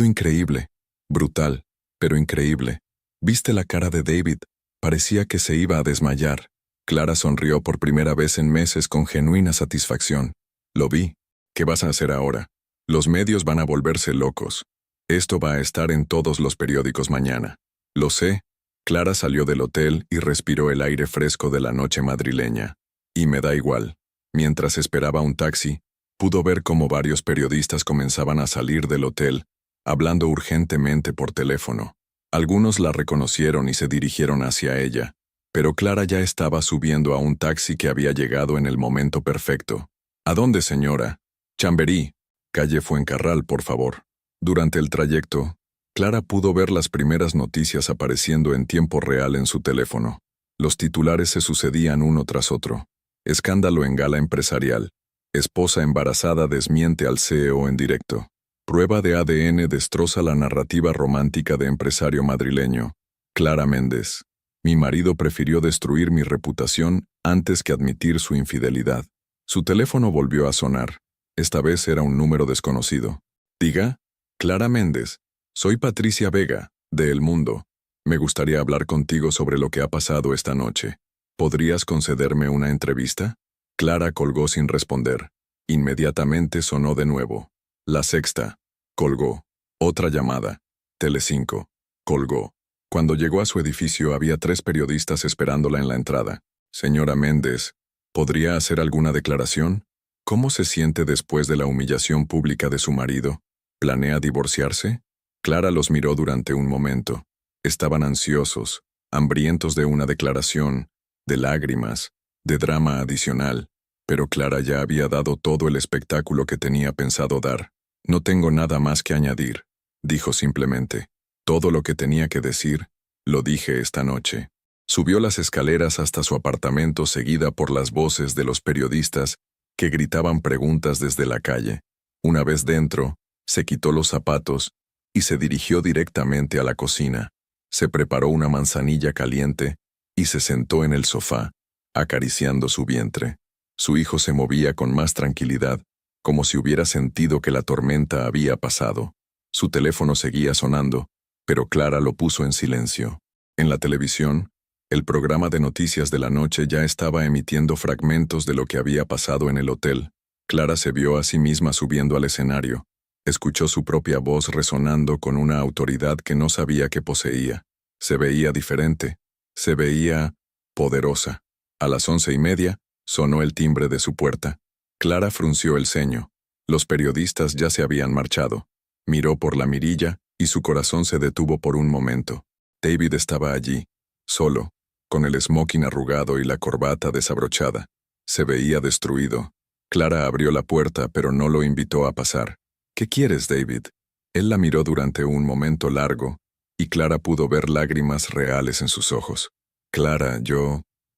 increíble. Brutal, pero increíble. ¿Viste la cara de David? Parecía que se iba a desmayar. Clara sonrió por primera vez en meses con genuina satisfacción. Lo vi. ¿Qué vas a hacer ahora? Los medios van a volverse locos. Esto va a estar en todos los periódicos mañana. Lo sé. Clara salió del hotel y respiró el aire fresco de la noche madrileña. Y me da igual. Mientras esperaba un taxi, pudo ver cómo varios periodistas comenzaban a salir del hotel, hablando urgentemente por teléfono. Algunos la reconocieron y se dirigieron hacia ella, pero Clara ya estaba subiendo a un taxi que había llegado en el momento perfecto. ¿A dónde, señora? Chamberí. Calle Fuencarral, por favor. Durante el trayecto, Clara pudo ver las primeras noticias apareciendo en tiempo real en su teléfono. Los titulares se sucedían uno tras otro. Escándalo en gala empresarial. Esposa embarazada desmiente al CEO en directo. Prueba de ADN destroza la narrativa romántica de empresario madrileño. Clara Méndez. Mi marido prefirió destruir mi reputación antes que admitir su infidelidad. Su teléfono volvió a sonar. Esta vez era un número desconocido. Diga, Clara Méndez. Soy Patricia Vega, de El Mundo. Me gustaría hablar contigo sobre lo que ha pasado esta noche. ¿Podrías concederme una entrevista? Clara colgó sin responder. Inmediatamente sonó de nuevo. La Sexta. Colgó. Otra llamada. Telecinco. Colgó. Cuando llegó a su edificio había 3 periodistas esperándola en la entrada. Señora Méndez, ¿podría hacer alguna declaración? ¿Cómo se siente después de la humillación pública de su marido? ¿Planea divorciarse? Clara los miró durante un momento. Estaban ansiosos, hambrientos de una declaración, de lágrimas, de drama adicional, pero Clara ya había dado todo el espectáculo que tenía pensado dar. No tengo nada más que añadir, dijo simplemente. Todo lo que tenía que decir, lo dije esta noche. Subió las escaleras hasta su apartamento seguida por las voces de los periodistas que gritaban preguntas desde la calle. Una vez dentro, se quitó los zapatos y se dirigió directamente a la cocina. Se preparó una manzanilla caliente y se sentó en el sofá, acariciando su vientre. Su hijo se movía con más tranquilidad, como si hubiera sentido que la tormenta había pasado. Su teléfono seguía sonando, pero Clara lo puso en silencio. En la televisión, el programa de noticias de la noche ya estaba emitiendo fragmentos de lo que había pasado en el hotel. Clara se vio a sí misma subiendo al escenario. Escuchó su propia voz resonando con una autoridad que no sabía que poseía. Se veía diferente. Se veía poderosa. A las 11:30, sonó el timbre de su puerta. Clara frunció el ceño. Los periodistas ya se habían marchado. Miró por la mirilla y su corazón se detuvo por un momento. David estaba allí, solo, con el smoking arrugado y la corbata desabrochada. Se veía destruido. Clara abrió la puerta, pero no lo invitó a pasar. «¿Qué quieres, David?» Él la miró durante un momento largo, y Clara pudo ver lágrimas reales en sus ojos. «Clara,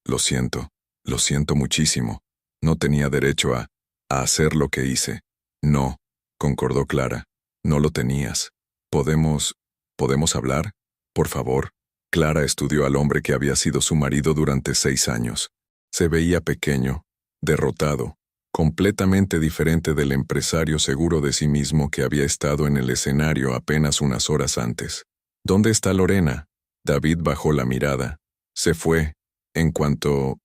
lo siento muchísimo. No tenía derecho a hacer lo que hice». «No», concordó Clara, «no lo tenías. ¿Podemos hablar? Por favor». Clara estudió al hombre que había sido su marido durante 6 años. Se veía pequeño, derrotado, completamente diferente del empresario seguro de sí mismo que había estado en el escenario apenas unas horas antes. «¿Dónde está Lorena?» David bajó la mirada. Se fue. En cuanto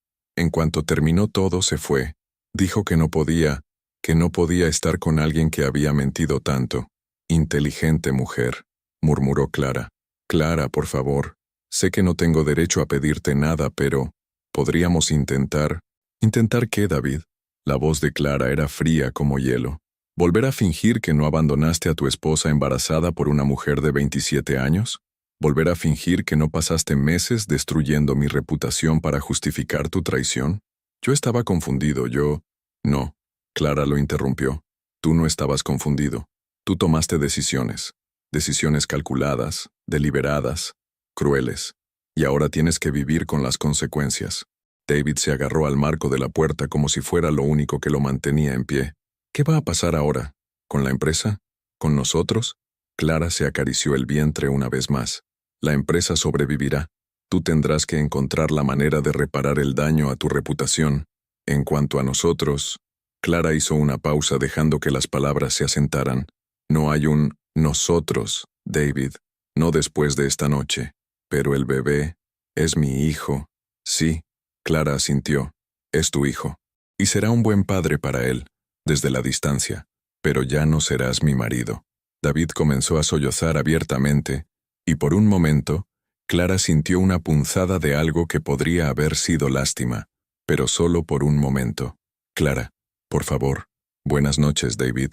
terminó todo, se fue. Dijo que no podía estar con alguien que había mentido tanto. «Inteligente mujer», murmuró Clara. «Clara, por favor. Sé que no tengo derecho a pedirte nada, pero podríamos intentar». «¿Intentar qué, David?» La voz de Clara era fría como hielo. ¿Volver a fingir que no abandonaste a tu esposa embarazada por una mujer de 27 años? ¿Volver a fingir que no pasaste meses destruyendo mi reputación para justificar tu traición? Yo estaba confundido, No, Clara lo interrumpió. Tú no estabas confundido. Tú tomaste decisiones calculadas, deliberadas, crueles, y ahora tienes que vivir con las consecuencias. David se agarró al marco de la puerta como si fuera lo único que lo mantenía en pie. ¿Qué va a pasar ahora? ¿Con la empresa? ¿Con nosotros? Clara se acarició el vientre una vez más. La empresa sobrevivirá. Tú tendrás que encontrar la manera de reparar el daño a tu reputación. En cuanto a nosotros, Clara hizo una pausa dejando que las palabras se asentaran. No hay un nosotros, David, no después de esta noche. Pero el bebé es mi hijo. Sí, Clara asintió. Es tu hijo. Y será un buen padre para él, desde la distancia. Pero ya no serás mi marido. David comenzó a sollozar abiertamente, y por un momento, Clara sintió una punzada de algo que podría haber sido lástima, pero solo por un momento. «Clara, por favor». «Buenas noches, David»,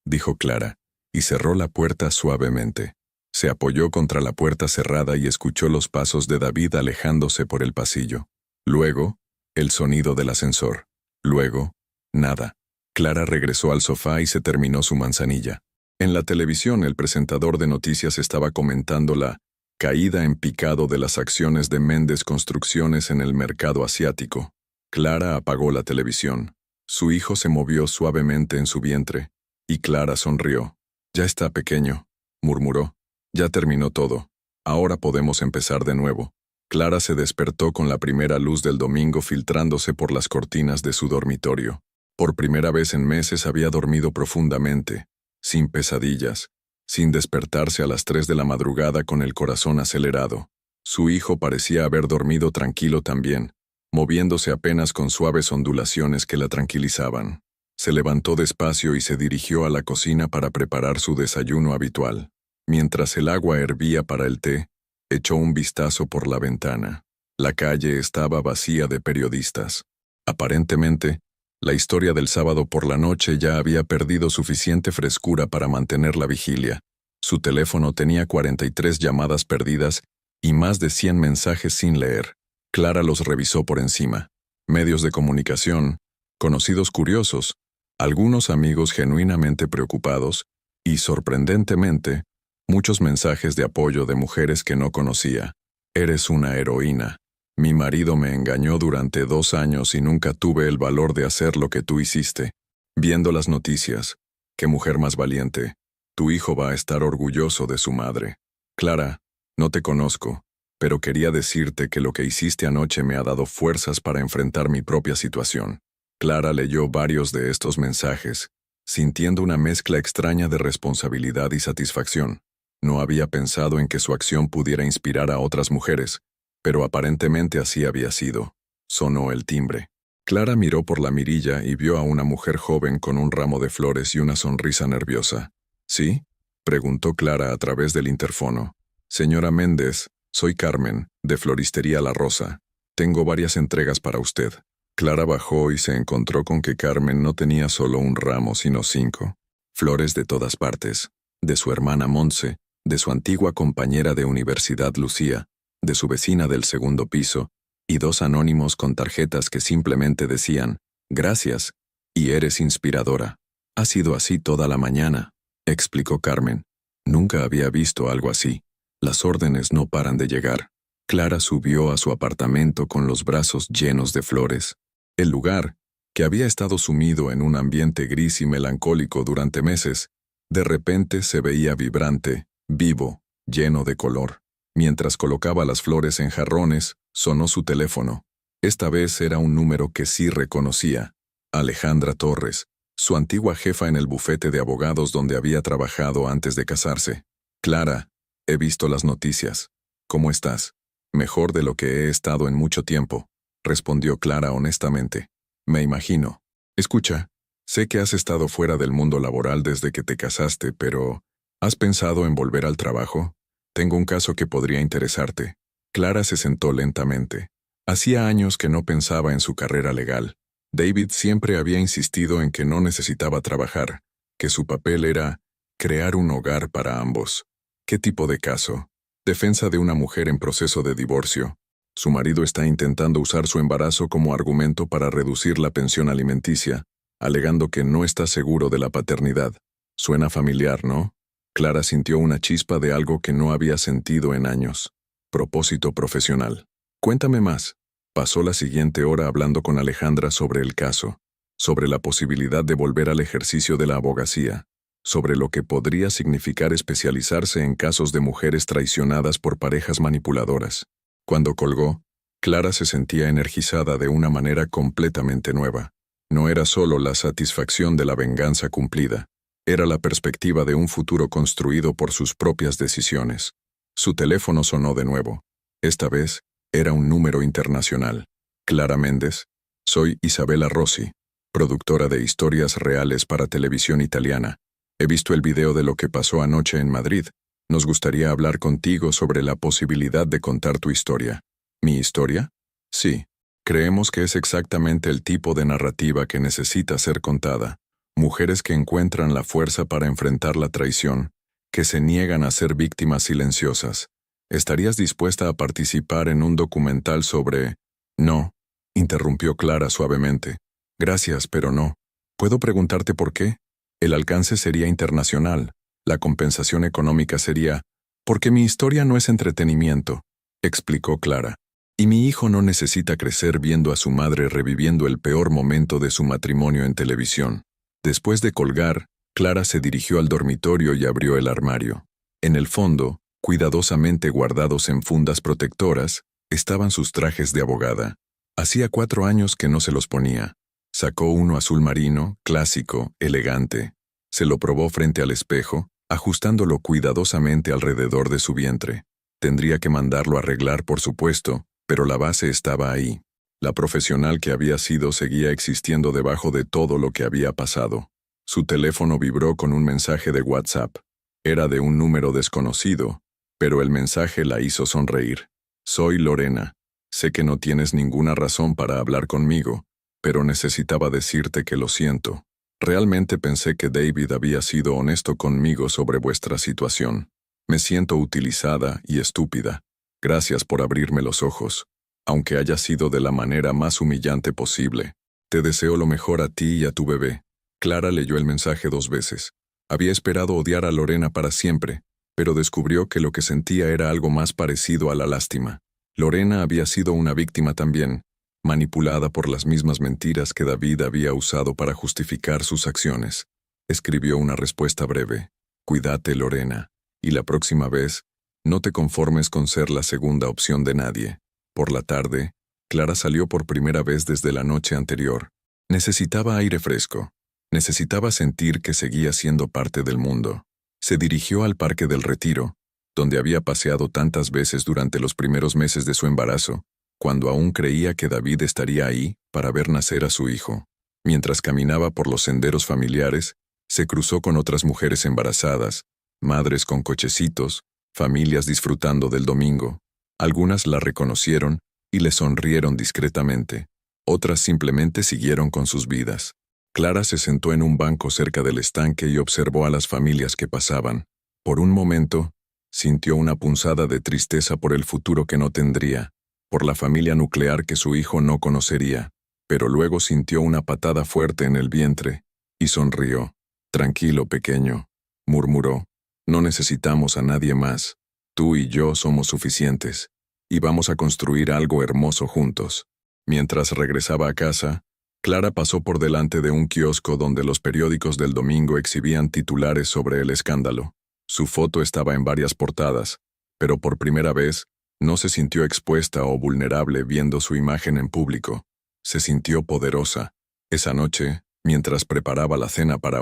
dijo Clara, y cerró la puerta suavemente. Se apoyó contra la puerta cerrada y escuchó los pasos de David alejándose por el pasillo. Luego, el sonido del ascensor. Luego, nada. Clara regresó al sofá y se terminó su manzanilla. En la televisión, el presentador de noticias estaba comentando la caída en picado de las acciones de Méndez Construcciones en el mercado asiático. Clara apagó la televisión. Su hijo se movió suavemente en su vientre, y Clara sonrió. «Ya está pequeño», murmuró. «Ya terminó todo. Ahora podemos empezar de nuevo». Clara se despertó con la primera luz del domingo filtrándose por las cortinas de su dormitorio. Por primera vez en meses había dormido profundamente, sin pesadillas, sin despertarse a las 3 de la madrugada con el corazón acelerado. Su hijo parecía haber dormido tranquilo también, moviéndose apenas con suaves ondulaciones que la tranquilizaban. Se levantó despacio y se dirigió a la cocina para preparar su desayuno habitual. Mientras el agua hervía para el té, echó un vistazo por la ventana. La calle estaba vacía de periodistas. Aparentemente, la historia del sábado por la noche ya había perdido suficiente frescura para mantener la vigilia. Su teléfono tenía 43 llamadas perdidas y más de 100 mensajes sin leer. Clara los revisó por encima. Medios de comunicación, conocidos curiosos, algunos amigos genuinamente preocupados y, sorprendentemente, Muchos mensajes de apoyo de mujeres que no conocía. Eres una heroína. Mi marido me engañó durante 2 años y nunca tuve el valor de hacer lo que tú hiciste. Viendo las noticias. Qué mujer más valiente. Tu hijo va a estar orgulloso de su madre. Clara, no te conozco, pero quería decirte que lo que hiciste anoche me ha dado fuerzas para enfrentar mi propia situación. Clara leyó varios de estos mensajes, sintiendo una mezcla extraña de responsabilidad y satisfacción. No había pensado en que su acción pudiera inspirar a otras mujeres, pero aparentemente así había sido. Sonó el timbre. Clara miró por la mirilla y vio a una mujer joven con un ramo de flores y una sonrisa nerviosa. ¿Sí? Preguntó Clara a través del interfono. Señora Méndez, soy Carmen, de Floristería La Rosa. Tengo varias entregas para usted. Clara bajó y se encontró con que Carmen no tenía solo un ramo, sino 5. Flores de todas partes. De su hermana Monse, de su antigua compañera de universidad Lucía, de su vecina del segundo piso, y 2 anónimos con tarjetas que simplemente decían, «Gracias, y eres inspiradora». «Ha sido así toda la mañana», explicó Carmen. Nunca había visto algo así. Las órdenes no paran de llegar. Clara subió a su apartamento con los brazos llenos de flores. El lugar, que había estado sumido en un ambiente gris y melancólico durante meses, de repente se veía vibrante, vivo, lleno de color. Mientras colocaba las flores en jarrones, sonó su teléfono. Esta vez era un número que sí reconocía. Alejandra Torres, su antigua jefa en el bufete de abogados donde había trabajado antes de casarse. «Clara, he visto las noticias. ¿Cómo estás?» «Mejor de lo que he estado en mucho tiempo», respondió Clara honestamente. «Me imagino. Escucha, sé que has estado fuera del mundo laboral desde que te casaste, pero ¿has pensado en volver al trabajo? Tengo un caso que podría interesarte». Clara se sentó lentamente. Hacía años que no pensaba en su carrera legal. David siempre había insistido en que no necesitaba trabajar, que su papel era crear un hogar para ambos. ¿Qué tipo de caso? Defensa de una mujer en proceso de divorcio. Su marido está intentando usar su embarazo como argumento para reducir la pensión alimenticia, alegando que no está seguro de la paternidad. Suena familiar, ¿no? Clara sintió una chispa de algo que no había sentido en años. Propósito profesional. Cuéntame más. Pasó la siguiente hora hablando con Alejandra sobre el caso, sobre la posibilidad de volver al ejercicio de la abogacía, sobre lo que podría significar especializarse en casos de mujeres traicionadas por parejas manipuladoras. Cuando colgó, Clara se sentía energizada de una manera completamente nueva. No era solo la satisfacción de la venganza cumplida, era la perspectiva de un futuro construido por sus propias decisiones. Su teléfono sonó de nuevo. Esta vez, era un número internacional. «Clara Méndez, soy Isabella Rossi, productora de historias reales para televisión italiana. He visto el video de lo que pasó anoche en Madrid. Nos gustaría hablar contigo sobre la posibilidad de contar tu historia». ¿Mi historia? Sí. Creemos que es exactamente el tipo de narrativa que necesita ser contada. Mujeres que encuentran la fuerza para enfrentar la traición, que se niegan a ser víctimas silenciosas. ¿Estarías dispuesta a participar en un documental sobre...? «No», interrumpió Clara suavemente. «Gracias, pero no. ¿Puedo preguntarte por qué?» «El alcance sería internacional. La compensación económica sería... porque mi historia no es entretenimiento», explicó Clara. «Y mi hijo no necesita crecer viendo a su madre reviviendo el peor momento de su matrimonio en televisión». Después de colgar, Clara se dirigió al dormitorio y abrió el armario. En el fondo, cuidadosamente guardados en fundas protectoras, estaban sus trajes de abogada. Hacía 4 años que no se los ponía. Sacó uno azul marino, clásico, elegante. Se lo probó frente al espejo, ajustándolo cuidadosamente alrededor de su vientre. Tendría que mandarlo a arreglar, por supuesto, pero la base estaba ahí. La profesional que había sido seguía existiendo debajo de todo lo que había pasado. Su teléfono vibró con un mensaje de WhatsApp. Era de un número desconocido, pero el mensaje la hizo sonreír. «Soy Lorena. Sé que no tienes ninguna razón para hablar conmigo, pero necesitaba decirte que lo siento. Realmente pensé que David había sido honesto conmigo sobre vuestra situación. Me siento utilizada y estúpida. Gracias por abrirme los ojos, aunque haya sido de la manera más humillante posible. Te deseo lo mejor a ti y a tu bebé». Clara leyó el mensaje 2 veces. Había esperado odiar a Lorena para siempre, pero descubrió que lo que sentía era algo más parecido a la lástima. Lorena había sido una víctima también, manipulada por las mismas mentiras que David había usado para justificar sus acciones. Escribió una respuesta breve: «Cuídate, Lorena, y la próxima vez, no te conformes con ser la segunda opción de nadie». Por la tarde, Clara salió por primera vez desde la noche anterior. Necesitaba aire fresco. Necesitaba sentir que seguía siendo parte del mundo. Se dirigió al Parque del Retiro, donde había paseado tantas veces durante los primeros meses de su embarazo, cuando aún creía que David estaría ahí para ver nacer a su hijo. Mientras caminaba por los senderos familiares, se cruzó con otras mujeres embarazadas, madres con cochecitos, familias disfrutando del domingo. Algunas la reconocieron y le sonrieron discretamente. Otras simplemente siguieron con sus vidas. Clara se sentó en un banco cerca del estanque y observó a las familias que pasaban. Por un momento, sintió una punzada de tristeza por el futuro que no tendría, por la familia nuclear que su hijo no conocería, pero luego sintió una patada fuerte en el vientre y sonrió. «Tranquilo, pequeño», murmuró. «No necesitamos a nadie más. Tú y yo somos suficientes, y vamos a construir algo hermoso juntos». Mientras regresaba a casa, Clara pasó por delante de un kiosco donde los periódicos del domingo exhibían titulares sobre el escándalo. Su foto estaba en varias portadas, pero por primera vez no se sintió expuesta o vulnerable viendo su imagen en público. Se sintió poderosa. Esa noche, mientras preparaba la cena para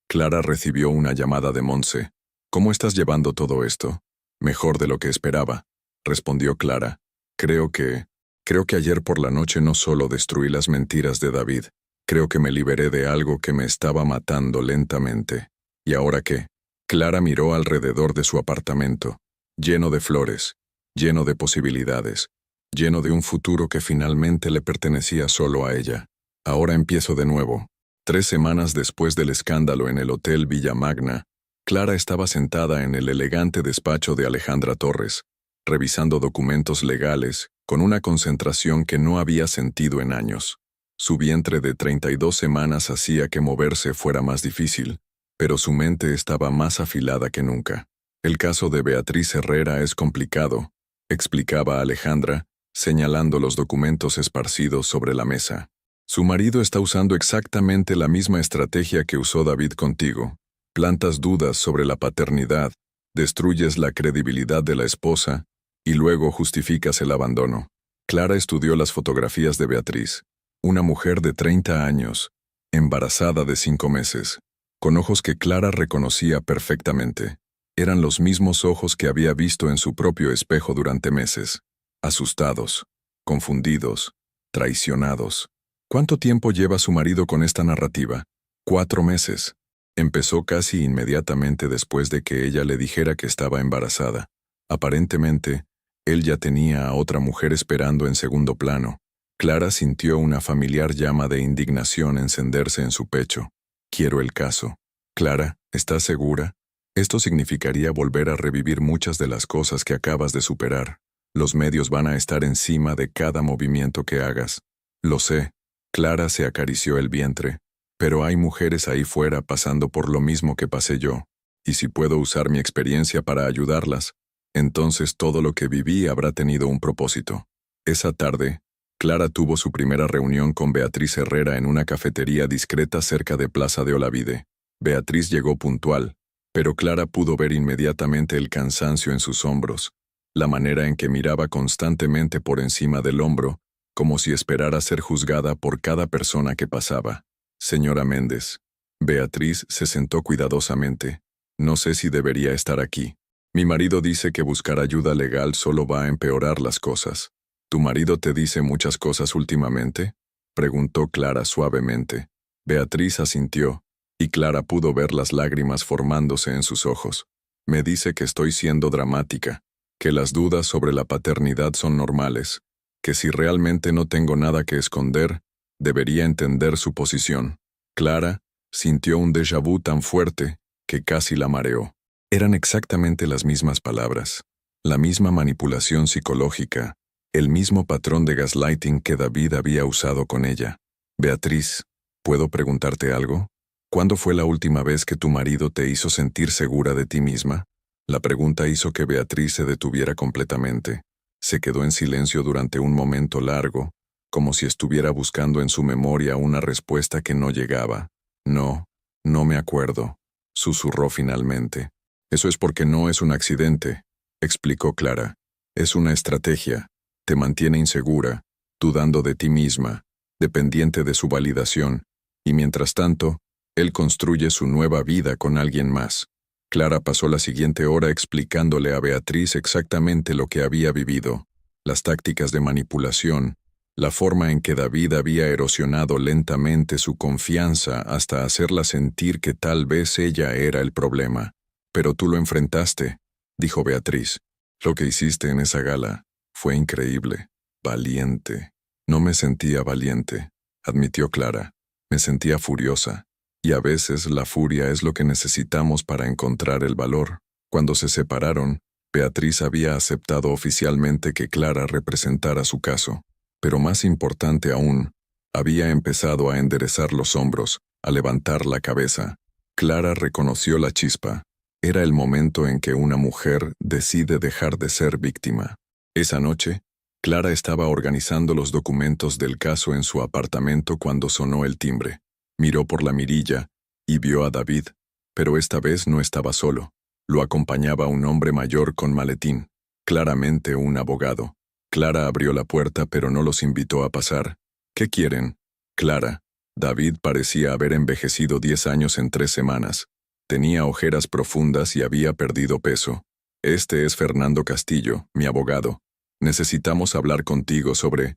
Clara recibió una llamada de Monse. «¿Cómo estás llevando todo esto?» «Mejor de lo que esperaba», respondió Clara. Creo que ayer por la noche no solo destruí las mentiras de David, creo que me liberé de algo que me estaba matando lentamente». «¿Y ahora qué?». Clara miró alrededor de su apartamento, lleno de flores, lleno de posibilidades, lleno de un futuro que finalmente le pertenecía solo a ella. «Ahora empiezo de nuevo». 3 semanas después del escándalo en el Hotel Villa Magna, Clara estaba sentada en el elegante despacho de Alejandra Torres, revisando documentos legales, con una concentración que no había sentido en años. Su vientre de 32 semanas hacía que moverse fuera más difícil, pero su mente estaba más afilada que nunca. «El caso de Beatriz Herrera es complicado», explicaba Alejandra, señalando los documentos esparcidos sobre la mesa. «Su marido está usando exactamente la misma estrategia que usó David contigo. Plantas dudas sobre la paternidad, destruyes la credibilidad de la esposa y luego justificas el abandono». Clara estudió las fotografías de Beatriz, una mujer de 30 años, embarazada de 5 meses, con ojos que Clara reconocía perfectamente. Eran los mismos ojos que había visto en su propio espejo durante meses. Asustados, confundidos, traicionados. ¿Cuánto tiempo lleva su marido con esta narrativa? 4 meses. Empezó casi inmediatamente después de que ella le dijera que estaba embarazada. Aparentemente, él ya tenía a otra mujer esperando en segundo plano. Clara sintió una familiar llama de indignación encenderse en su pecho. «Quiero el caso». «Clara, ¿estás segura? Esto significaría volver a revivir muchas de las cosas que acabas de superar. Los medios van a estar encima de cada movimiento que hagas». «Lo sé». Clara se acarició el vientre. «Pero hay mujeres ahí fuera pasando por lo mismo que pasé yo. Y si puedo usar mi experiencia para ayudarlas, entonces todo lo que viví habrá tenido un propósito». Esa tarde, Clara tuvo su primera reunión con Beatriz Herrera en una cafetería discreta cerca de Plaza de Olavide. Beatriz llegó puntual, pero Clara pudo ver inmediatamente el cansancio en sus hombros, la manera en que miraba constantemente por encima del hombro, como si esperara ser juzgada por cada persona que pasaba. «Señora Méndez». Beatriz se sentó cuidadosamente. «No sé si debería estar aquí. Mi marido dice que buscar ayuda legal solo va a empeorar las cosas». «¿Tu marido te dice muchas cosas últimamente?», preguntó Clara suavemente. Beatriz asintió, y Clara pudo ver las lágrimas formándose en sus ojos. «Me dice que estoy siendo dramática, que las dudas sobre la paternidad son normales, que si realmente no tengo nada que esconder, debería entender su posición». Clara sintió un déjà vu tan fuerte que casi la mareó. Eran exactamente las mismas palabras, la misma manipulación psicológica, el mismo patrón de gaslighting que David había usado con ella. «Beatriz, ¿puedo preguntarte algo? ¿Cuándo fue la última vez que tu marido te hizo sentir segura de ti misma?». La pregunta hizo que Beatriz se detuviera completamente. Se quedó en silencio durante un momento largo, como si estuviera buscando en su memoria una respuesta que no llegaba. No, no me acuerdo, susurró finalmente. Eso es porque no es un accidente, explicó Clara. Es una estrategia. Te mantiene insegura, dudando de ti misma, dependiente de su validación, y mientras tanto, él construye su nueva vida con alguien más. Clara pasó la siguiente hora explicándole a Beatriz exactamente lo que había vivido, las tácticas de manipulación, la forma en que David había erosionado lentamente su confianza hasta hacerla sentir que tal vez ella era el problema. Pero tú lo enfrentaste, dijo Beatriz. Lo que hiciste en esa gala fue increíble, valiente. No me sentía valiente, admitió Clara. Me sentía furiosa. Y a veces la furia es lo que necesitamos para encontrar el valor. Cuando se separaron, Beatriz había aceptado oficialmente que Clara representara su caso. Pero más importante aún, había empezado a enderezar los hombros, a levantar la cabeza. Clara reconoció la chispa. Era el momento en que una mujer decide dejar de ser víctima. Esa noche, Clara estaba organizando los documentos del caso en su apartamento cuando sonó el timbre. Miró por la mirilla y vio a David, pero esta vez no estaba solo. Lo acompañaba un hombre mayor con maletín, claramente un abogado. Clara abrió la puerta pero no los invitó a pasar. ¿Qué quieren? Clara. David parecía haber envejecido 10 años en 3 semanas. Tenía ojeras profundas y había perdido peso. Este es Fernando Castillo, mi abogado. Necesitamos hablar contigo sobre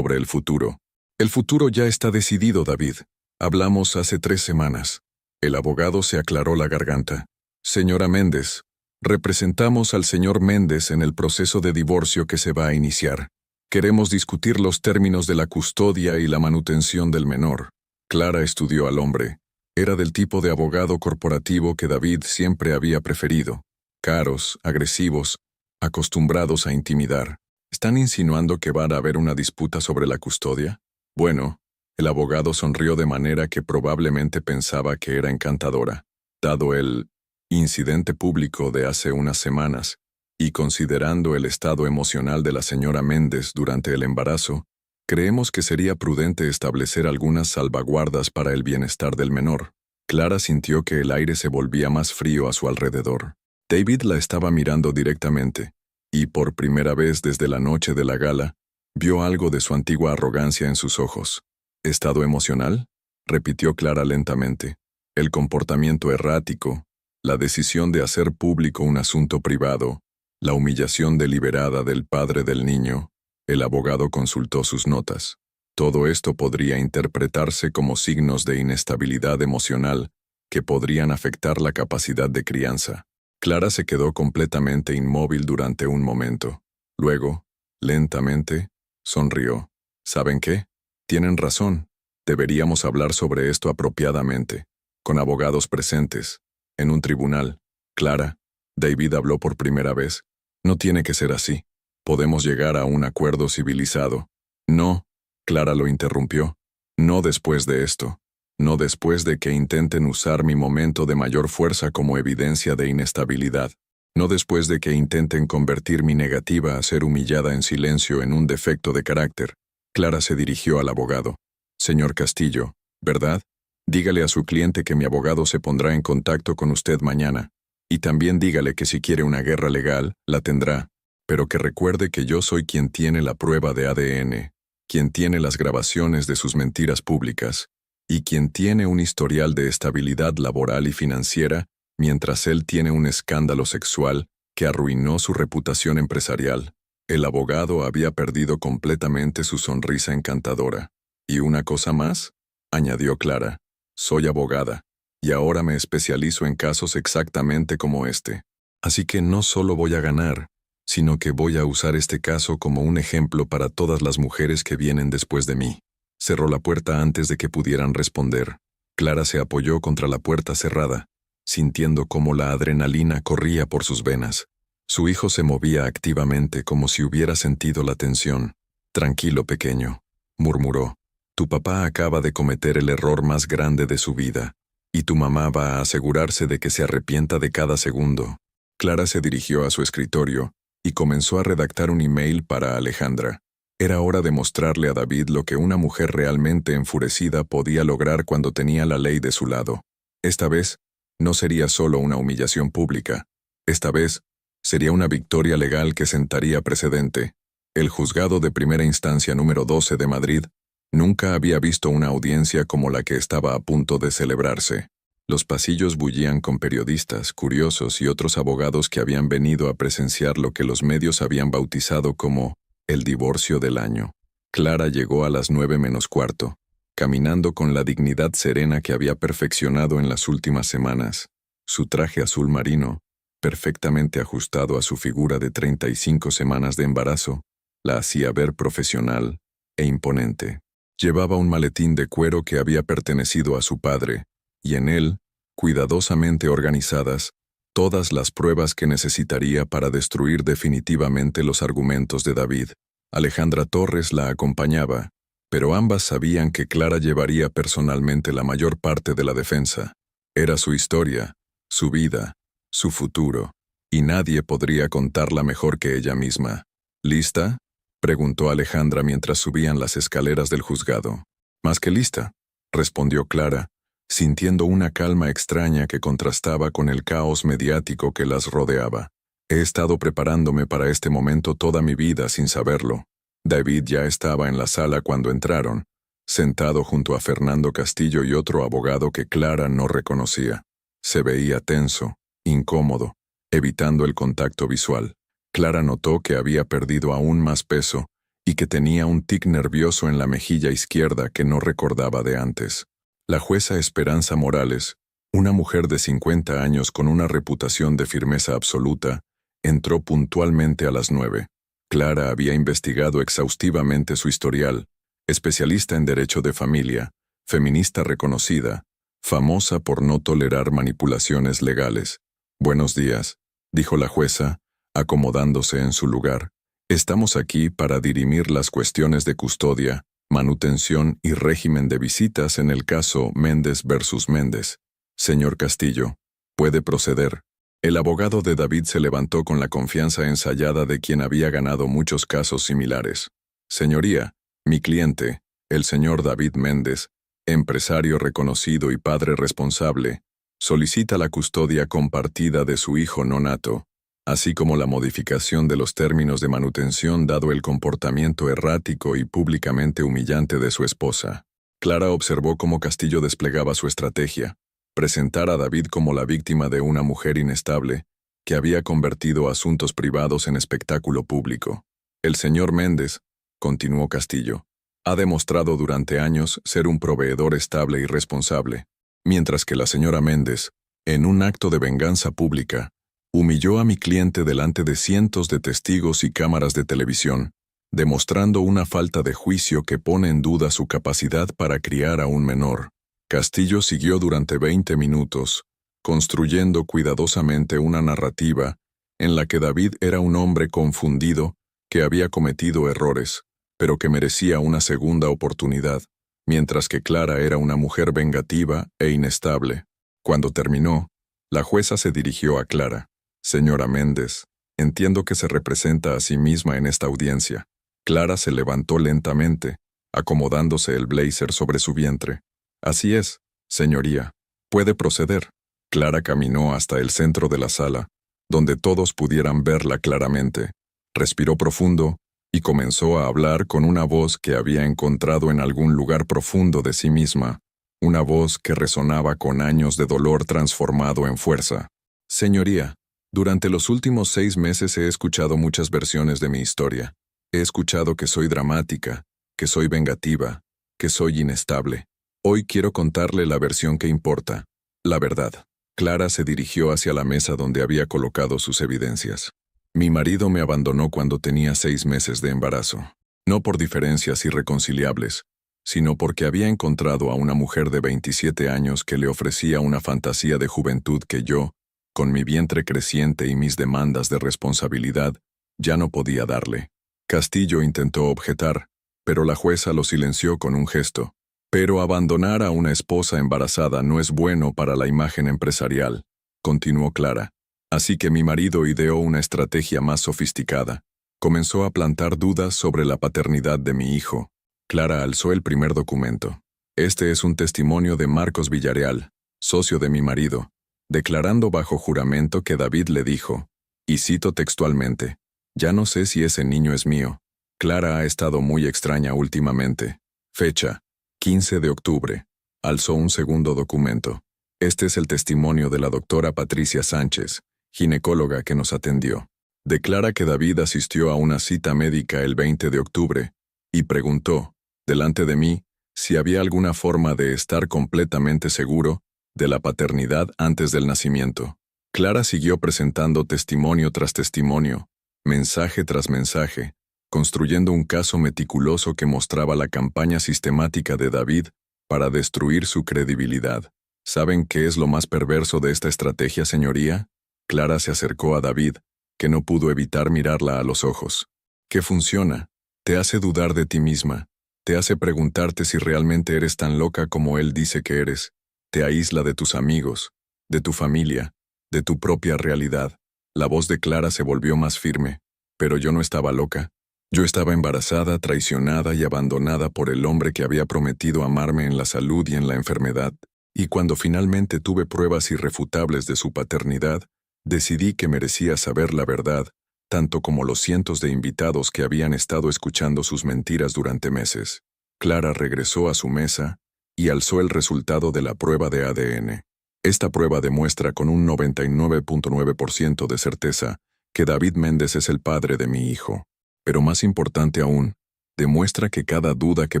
el futuro. El futuro ya está decidido, David. Hablamos hace 3 semanas. El abogado se aclaró la garganta. Señora Méndez, representamos al señor Méndez en el proceso de divorcio que se va a iniciar. Queremos discutir los términos de la custodia y la manutención del menor. Clara estudió al hombre. Era del tipo de abogado corporativo que David siempre había preferido. Caros, agresivos, acostumbrados a intimidar. ¿Están insinuando que va a haber una disputa sobre la custodia? Bueno, el abogado sonrió de manera que probablemente pensaba que era encantadora. Dado el incidente público de hace unas semanas, y considerando el estado emocional de la señora Méndez durante el embarazo, creemos que sería prudente establecer algunas salvaguardas para el bienestar del menor. Clara sintió que el aire se volvía más frío a su alrededor. David la estaba mirando directamente, y por primera vez desde la noche de la gala, vio algo de su antigua arrogancia en sus ojos. ¿Estado emocional?, repitió Clara lentamente. El comportamiento errático, la decisión de hacer público un asunto privado, la humillación deliberada del padre del niño. El abogado consultó sus notas. Todo esto podría interpretarse como signos de inestabilidad emocional que podrían afectar la capacidad de crianza. Clara se quedó completamente inmóvil durante un momento. Luego, lentamente, sonrió. ¿Saben qué? Tienen razón. Deberíamos hablar sobre esto apropiadamente, con abogados presentes, en un tribunal. Clara, David habló por primera vez. No tiene que ser así. Podemos llegar a un acuerdo civilizado. No, Clara lo interrumpió. No después de esto. No después de que intenten usar mi momento de mayor fuerza como evidencia de inestabilidad. No después de que intenten convertir mi negativa a ser humillada en silencio en un defecto de carácter. Clara se dirigió al abogado. Señor Castillo, ¿verdad? Dígale a su cliente que mi abogado se pondrá en contacto con usted mañana. Y también dígale que si quiere una guerra legal, la tendrá. Pero que recuerde que yo soy quien tiene la prueba de ADN, quien tiene las grabaciones de sus mentiras públicas, y quien tiene un historial de estabilidad laboral y financiera, mientras él tiene un escándalo sexual que arruinó su reputación empresarial. El abogado había perdido completamente su sonrisa encantadora. ¿Y una cosa más?, añadió Clara. Soy abogada, y ahora me especializo en casos exactamente como este. Así que no solo voy a ganar, sino que voy a usar este caso como un ejemplo para todas las mujeres que vienen después de mí. Cerró la puerta antes de que pudieran responder. Clara se apoyó contra la puerta cerrada, sintiendo cómo la adrenalina corría por sus venas. Su hijo se movía activamente como si hubiera sentido la tensión. Tranquilo, pequeño, murmuró. Tu papá acaba de cometer el error más grande de su vida, y tu mamá va a asegurarse de que se arrepienta de cada segundo. Clara se dirigió a su escritorio y comenzó a redactar un email para Alejandra. Era hora de mostrarle a David lo que una mujer realmente enfurecida podía lograr cuando tenía la ley de su lado. Esta vez, no sería solo una humillación pública. Esta vez, sería una victoria legal que sentaría precedente. El juzgado de primera instancia número 12 de Madrid nunca había visto una audiencia como la que estaba a punto de celebrarse. Los pasillos bullían con periodistas, curiosos y otros abogados que habían venido a presenciar lo que los medios habían bautizado como el divorcio del año. Clara llegó a las 9:45, caminando con la dignidad serena que había perfeccionado en las últimas semanas. Su traje azul marino, perfectamente ajustado a su figura de 35 semanas de embarazo, la hacía ver profesional e imponente. Llevaba un maletín de cuero que había pertenecido a su padre, y en él, cuidadosamente organizadas, todas las pruebas que necesitaría para destruir definitivamente los argumentos de David. Alejandra Torres la acompañaba, pero ambas sabían que Clara llevaría personalmente la mayor parte de la defensa. Era su historia, su vida, su futuro, y nadie podría contarla mejor que ella misma. ¿Lista?, preguntó Alejandra mientras subían las escaleras del juzgado. «Más que lista», respondió Clara, sintiendo una calma extraña que contrastaba con el caos mediático que las rodeaba. «He estado preparándome para este momento toda mi vida sin saberlo». David ya estaba en la sala cuando entraron, sentado junto a Fernando Castillo y otro abogado que Clara no reconocía. Se veía tenso, incómodo, evitando el contacto visual. Clara notó que había perdido aún más peso y que tenía un tic nervioso en la mejilla izquierda que no recordaba de antes. La jueza Esperanza Morales, una mujer de 50 años con una reputación de firmeza absoluta, entró puntualmente a las 9. Clara había investigado exhaustivamente su historial, especialista en derecho de familia, feminista reconocida, famosa por no tolerar manipulaciones legales. «Buenos días», dijo la jueza, acomodándose en su lugar. «Estamos aquí para dirimir las cuestiones de custodia, manutención y régimen de visitas en el caso Méndez versus Méndez. Señor Castillo, puede proceder». El abogado de David se levantó con la confianza ensayada de quien había ganado muchos casos similares. «Señoría, mi cliente, el señor David Méndez, empresario reconocido y padre responsable, solicita la custodia compartida de su hijo no nato, así como la modificación de los términos de manutención dado el comportamiento errático y públicamente humillante de su esposa». Clara observó cómo Castillo desplegaba su estrategia, presentar a David como la víctima de una mujer inestable que había convertido asuntos privados en espectáculo público. «El señor Méndez», continuó Castillo, «ha demostrado durante años ser un proveedor estable y responsable, mientras que la señora Méndez, en un acto de venganza pública, humilló a mi cliente delante de cientos de testigos y cámaras de televisión, demostrando una falta de juicio que pone en duda su capacidad para criar a un menor». Castillo siguió durante 20 minutos, construyendo cuidadosamente una narrativa en la que David era un hombre confundido que había cometido errores, pero que merecía una segunda oportunidad, mientras que Clara era una mujer vengativa e inestable. Cuando terminó, la jueza se dirigió a Clara. «Señora Méndez, entiendo que se representa a sí misma en esta audiencia». Clara se levantó lentamente, acomodándose el blazer sobre su vientre. «Así es, señoría. Puede proceder». Clara caminó hasta el centro de la sala, donde todos pudieran verla claramente. Respiró profundo y comenzó a hablar con una voz que había encontrado en algún lugar profundo de sí misma, una voz que resonaba con años de dolor transformado en fuerza. «Señoría, durante los últimos 6 meses he escuchado muchas versiones de mi historia. He escuchado que soy dramática, que soy vengativa, que soy inestable. Hoy quiero contarle la versión que importa, la verdad». Clara se dirigió hacia la mesa donde había colocado sus evidencias. «Mi marido me abandonó cuando tenía 6 meses de embarazo. No por diferencias irreconciliables, sino porque había encontrado a una mujer de 27 años que le ofrecía una fantasía de juventud que yo, con mi vientre creciente y mis demandas de responsabilidad, ya no podía darle». Castillo intentó objetar, pero la jueza lo silenció con un gesto. «Pero abandonar a una esposa embarazada no es bueno para la imagen empresarial», continuó Clara. Así que mi marido ideó una estrategia más sofisticada. Comenzó a plantar dudas sobre la paternidad de mi hijo. Clara alzó el primer documento. Este es un testimonio de Marcos Villarreal, socio de mi marido, declarando bajo juramento que David le dijo, y cito textualmente, «Ya no sé si ese niño es mío. Clara ha estado muy extraña últimamente. Fecha, 15 de octubre. Alzó un segundo documento. Este es el testimonio de la doctora Patricia Sánchez, ginecóloga que nos atendió. Declara que David asistió a una cita médica el 20 de octubre y preguntó, delante de mí, si había alguna forma de estar completamente seguro de la paternidad antes del nacimiento. Clara siguió presentando testimonio tras testimonio, mensaje tras mensaje, construyendo un caso meticuloso que mostraba la campaña sistemática de David para destruir su credibilidad. ¿Saben qué es lo más perverso de esta estrategia, señoría? Clara se acercó a David, que no pudo evitar mirarla a los ojos. ¿Qué funciona? Te hace dudar de ti misma. Te hace preguntarte si realmente eres tan loca como él dice que eres. Te aísla de tus amigos, de tu familia, de tu propia realidad. La voz de Clara se volvió más firme. Pero yo no estaba loca. Yo estaba embarazada, traicionada y abandonada por el hombre que había prometido amarme en la salud y en la enfermedad. Y cuando finalmente tuve pruebas irrefutables de su paternidad, decidí que merecía saber la verdad, tanto como los cientos de invitados que habían estado escuchando sus mentiras durante meses. Clara regresó a su mesa y alzó el resultado de la prueba de ADN. Esta prueba demuestra con un 99.9% de certeza que David Méndez es el padre de mi hijo. Pero más importante aún, demuestra que cada duda que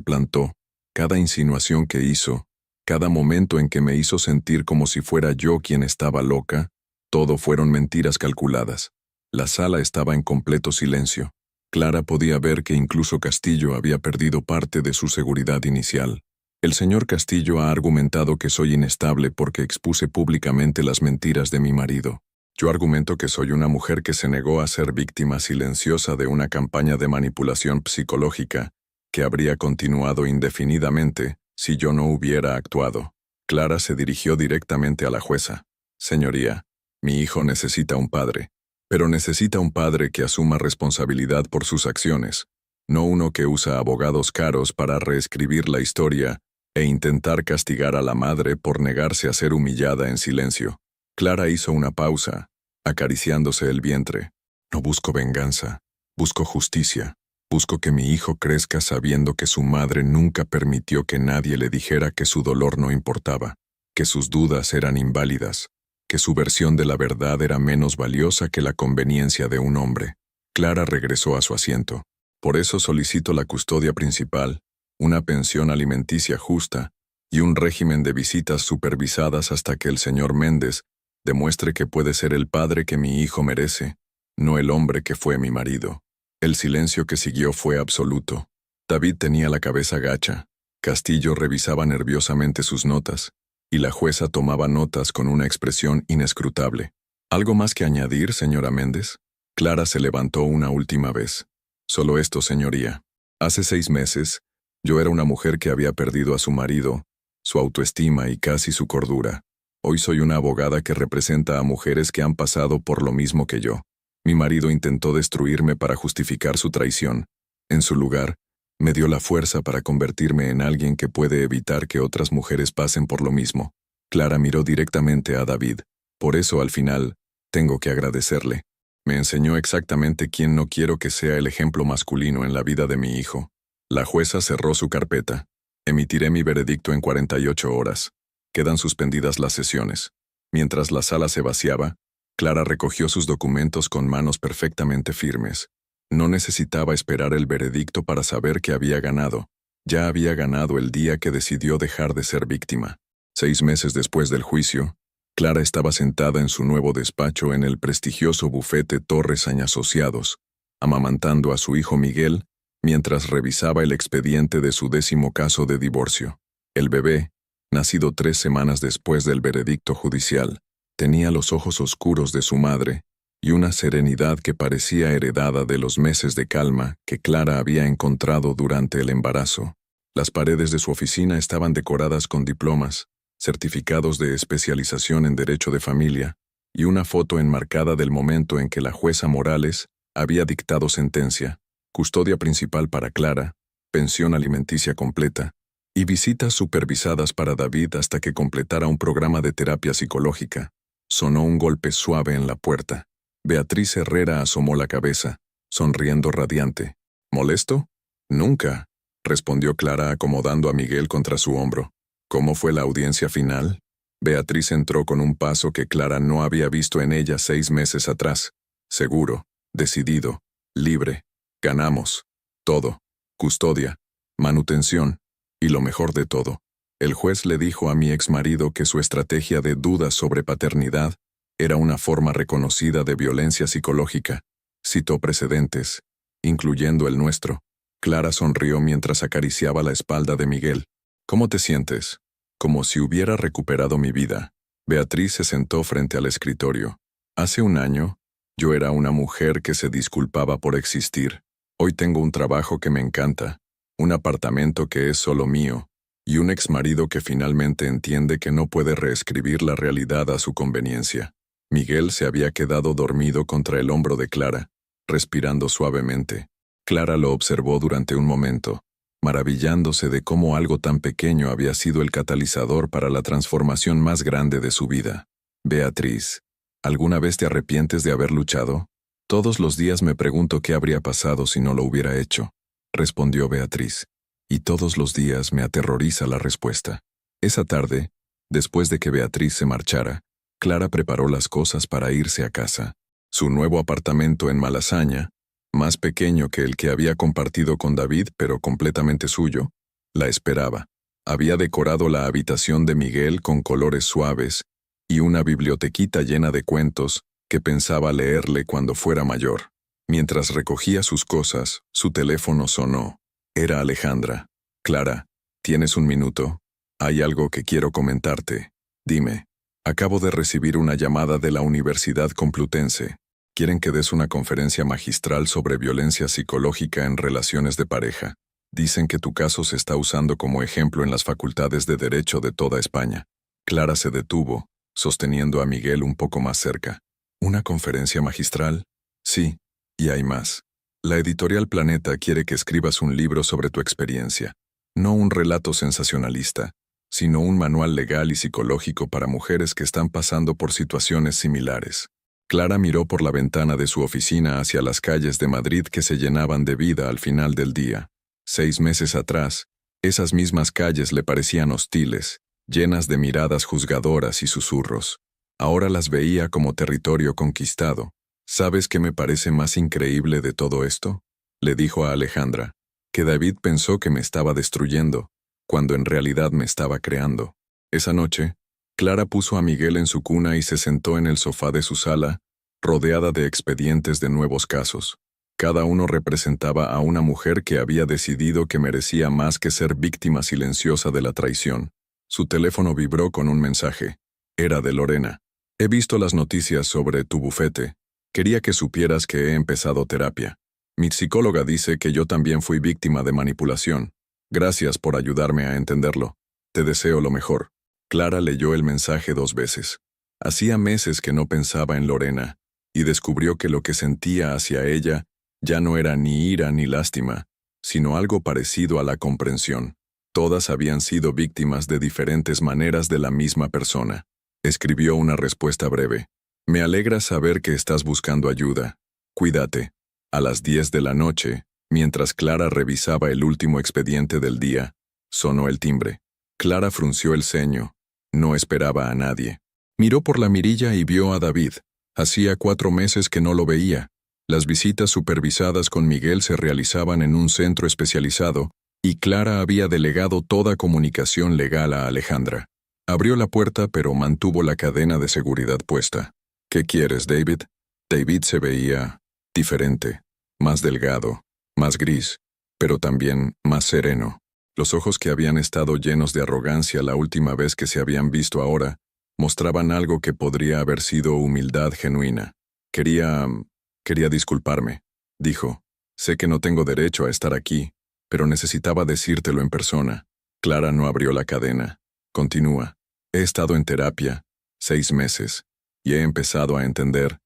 plantó, cada insinuación que hizo, cada momento en que me hizo sentir como si fuera yo quien estaba loca, todo fueron mentiras calculadas. La sala estaba en completo silencio. Clara podía ver que incluso Castillo había perdido parte de su seguridad inicial. El señor Castillo ha argumentado que soy inestable porque expuse públicamente las mentiras de mi marido. Yo argumento que soy una mujer que se negó a ser víctima silenciosa de una campaña de manipulación psicológica que habría continuado indefinidamente si yo no hubiera actuado. Clara se dirigió directamente a la jueza. Señoría, mi hijo necesita un padre, pero necesita un padre que asuma responsabilidad por sus acciones, no uno que usa abogados caros para reescribir la historia e intentar castigar a la madre por negarse a ser humillada en silencio. Clara hizo una pausa, acariciándose el vientre. No busco venganza, busco justicia. Busco que mi hijo crezca sabiendo que su madre nunca permitió que nadie le dijera que su dolor no importaba, que sus dudas eran inválidas, que su versión de la verdad era menos valiosa que la conveniencia de un hombre. Clara regresó a su asiento. Por eso solicito la custodia principal, una pensión alimenticia justa y un régimen de visitas supervisadas hasta que el señor Méndez demuestre que puede ser el padre que mi hijo merece, no el hombre que fue mi marido. El silencio que siguió fue absoluto. David tenía la cabeza gacha, Castillo revisaba nerviosamente sus notas, y la jueza tomaba notas con una expresión inescrutable. ¿Algo más que añadir, señora Méndez? Clara se levantó una última vez. Solo esto, señoría. Hace 6 meses, yo era una mujer que había perdido a su marido, su autoestima y casi su cordura. Hoy soy una abogada que representa a mujeres que han pasado por lo mismo que yo. Mi marido intentó destruirme para justificar su traición. En su lugar, me dio la fuerza para convertirme en alguien que puede evitar que otras mujeres pasen por lo mismo. Clara miró directamente a David. Por eso, al final, tengo que agradecerle. Me enseñó exactamente quién no quiero que sea el ejemplo masculino en la vida de mi hijo. La jueza cerró su carpeta. Emitiré mi veredicto en 48 horas. Quedan suspendidas las sesiones. Mientras la sala se vaciaba, Clara recogió sus documentos con manos perfectamente firmes. No necesitaba esperar el veredicto para saber que había ganado. Ya había ganado el día que decidió dejar de ser víctima. 6 meses después del juicio, Clara estaba sentada en su nuevo despacho en el prestigioso bufete Torres Asociados, amamantando a su hijo Miguel, mientras revisaba el expediente de su 10º caso de divorcio. El bebé, nacido 3 semanas después del veredicto judicial, tenía los ojos oscuros de su madre y una serenidad que parecía heredada de los meses de calma que Clara había encontrado durante el embarazo. Las paredes de su oficina estaban decoradas con diplomas, certificados de especialización en derecho de familia, y una foto enmarcada del momento en que la jueza Morales había dictado sentencia, custodia principal para Clara, pensión alimenticia completa, y visitas supervisadas para David hasta que completara un programa de terapia psicológica. Sonó un golpe suave en la puerta. Beatriz Herrera asomó la cabeza, sonriendo radiante. ¿Molesto? Nunca, respondió Clara acomodando a Miguel contra su hombro. ¿Cómo fue la audiencia final? Beatriz entró con un paso que Clara no había visto en ella 6 meses atrás. Seguro, decidido, libre. Ganamos. Todo. Custodia, manutención, y lo mejor de todo. El juez le dijo a mi exmarido que su estrategia de dudas sobre paternidad era una forma reconocida de violencia psicológica. Citó precedentes, incluyendo el nuestro. Clara sonrió mientras acariciaba la espalda de Miguel. ¿Cómo te sientes? Como si hubiera recuperado mi vida. Beatriz se sentó frente al escritorio. Hace un año, yo era una mujer que se disculpaba por existir. Hoy tengo un trabajo que me encanta, un apartamento que es solo mío, y un exmarido que finalmente entiende que no puede reescribir la realidad a su conveniencia. Miguel se había quedado dormido contra el hombro de Clara, respirando suavemente. Clara lo observó durante un momento, maravillándose de cómo algo tan pequeño había sido el catalizador para la transformación más grande de su vida. Beatriz, ¿alguna vez te arrepientes de haber luchado? Todos los días me pregunto qué habría pasado si no lo hubiera hecho, respondió Beatriz. Y todos los días me aterroriza la respuesta. Esa tarde, después de que Beatriz se marchara, Clara preparó las cosas para irse a casa. Su nuevo apartamento en Malasaña, más pequeño que el que había compartido con David pero completamente suyo, la esperaba. Había decorado la habitación de Miguel con colores suaves y una bibliotequita llena de cuentos que pensaba leerle cuando fuera mayor. Mientras recogía sus cosas, su teléfono sonó. Era Alejandra. Clara, ¿tienes un minuto? Hay algo que quiero comentarte. Dime. Acabo de recibir una llamada de la Universidad Complutense. Quieren que des una conferencia magistral sobre violencia psicológica en relaciones de pareja. Dicen que tu caso se está usando como ejemplo en las facultades de Derecho de toda España. Clara se detuvo, sosteniendo a Miguel un poco más cerca. ¿Una conferencia magistral? Sí, y hay más. La editorial Planeta quiere que escribas un libro sobre tu experiencia. No un relato sensacionalista, sino un manual legal y psicológico para mujeres que están pasando por situaciones similares. Clara miró por la ventana de su oficina hacia las calles de Madrid que se llenaban de vida al final del día. 6 meses atrás, esas mismas calles le parecían hostiles, llenas de miradas juzgadoras y susurros. Ahora las veía como territorio conquistado. ¿Sabes qué me parece más increíble de todo esto? Le dijo a Alejandra, que David pensó que me estaba destruyendo, cuando en realidad me estaba creando. Esa noche, Clara puso a Miguel en su cuna y se sentó en el sofá de su sala, rodeada de expedientes de nuevos casos. Cada uno representaba a una mujer que había decidido que merecía más que ser víctima silenciosa de la traición. Su teléfono vibró con un mensaje. Era de Lorena. He visto las noticias sobre tu bufete. Quería que supieras que he empezado terapia. Mi psicóloga dice que yo también fui víctima de manipulación. Gracias por ayudarme a entenderlo. Te deseo lo mejor. Clara leyó el mensaje 2 veces. Hacía meses que no pensaba en Lorena, y descubrió que lo que sentía hacia ella ya no era ni ira ni lástima, sino algo parecido a la comprensión. Todas habían sido víctimas de diferentes maneras de la misma persona. Escribió una respuesta breve. Me alegra saber que estás buscando ayuda. Cuídate. A las 10 de la noche, mientras Clara revisaba el último expediente del día, sonó el timbre. Clara frunció el ceño. No esperaba a nadie. Miró por la mirilla y vio a David. Hacía 4 meses que no lo veía. Las visitas supervisadas con Miguel se realizaban en un centro especializado, y Clara había delegado toda comunicación legal a Alejandra. Abrió la puerta pero mantuvo la cadena de seguridad puesta. ¿Qué quieres, David? David se veía diferente, más delgado, más gris, pero también más sereno. Los ojos que habían estado llenos de arrogancia la última vez que se habían visto ahora, mostraban algo que podría haber sido humildad genuina. Quería disculparme, dijo. Sé que no tengo derecho a estar aquí, pero necesitaba decírtelo en persona. Clara no abrió la cadena. Continúa. He estado en terapia, 6 meses. Y he empezado a entender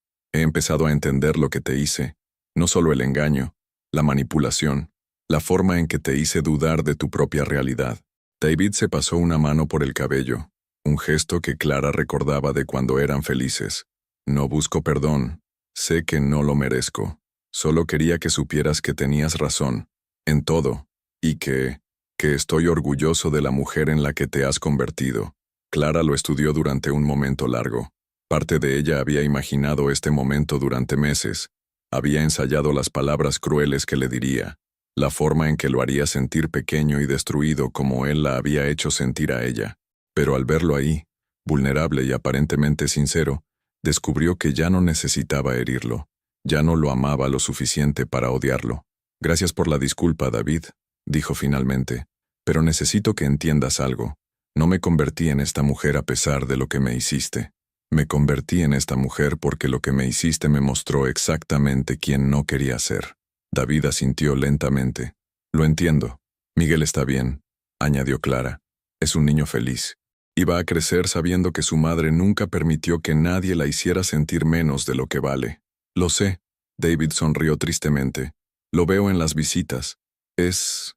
lo que te hice, no solo el engaño, la manipulación, la forma en que te hice dudar de tu propia realidad. David se pasó una mano por el cabello, un gesto que Clara recordaba de cuando eran felices. No busco perdón, sé que no lo merezco. Solo quería que supieras que tenías razón, en todo, y que estoy orgulloso de la mujer en la que te has convertido. Clara lo estudió durante un momento largo. Parte de ella había imaginado este momento durante meses. Había ensayado las palabras crueles que le diría, la forma en que lo haría sentir pequeño y destruido como él la había hecho sentir a ella. Pero al verlo ahí, vulnerable y aparentemente sincero, descubrió que ya no necesitaba herirlo. Ya no lo amaba lo suficiente para odiarlo. Gracias por la disculpa, David, dijo finalmente, pero necesito que entiendas algo. No me convertí en esta mujer a pesar de lo que me hiciste. Me convertí en esta mujer porque lo que me hiciste me mostró exactamente quién no quería ser. David asintió lentamente. Lo entiendo. Miguel está bien, añadió Clara. Es un niño feliz. Y va a crecer sabiendo que su madre nunca permitió que nadie la hiciera sentir menos de lo que vale. Lo sé. David sonrió tristemente. Lo veo en las visitas. Es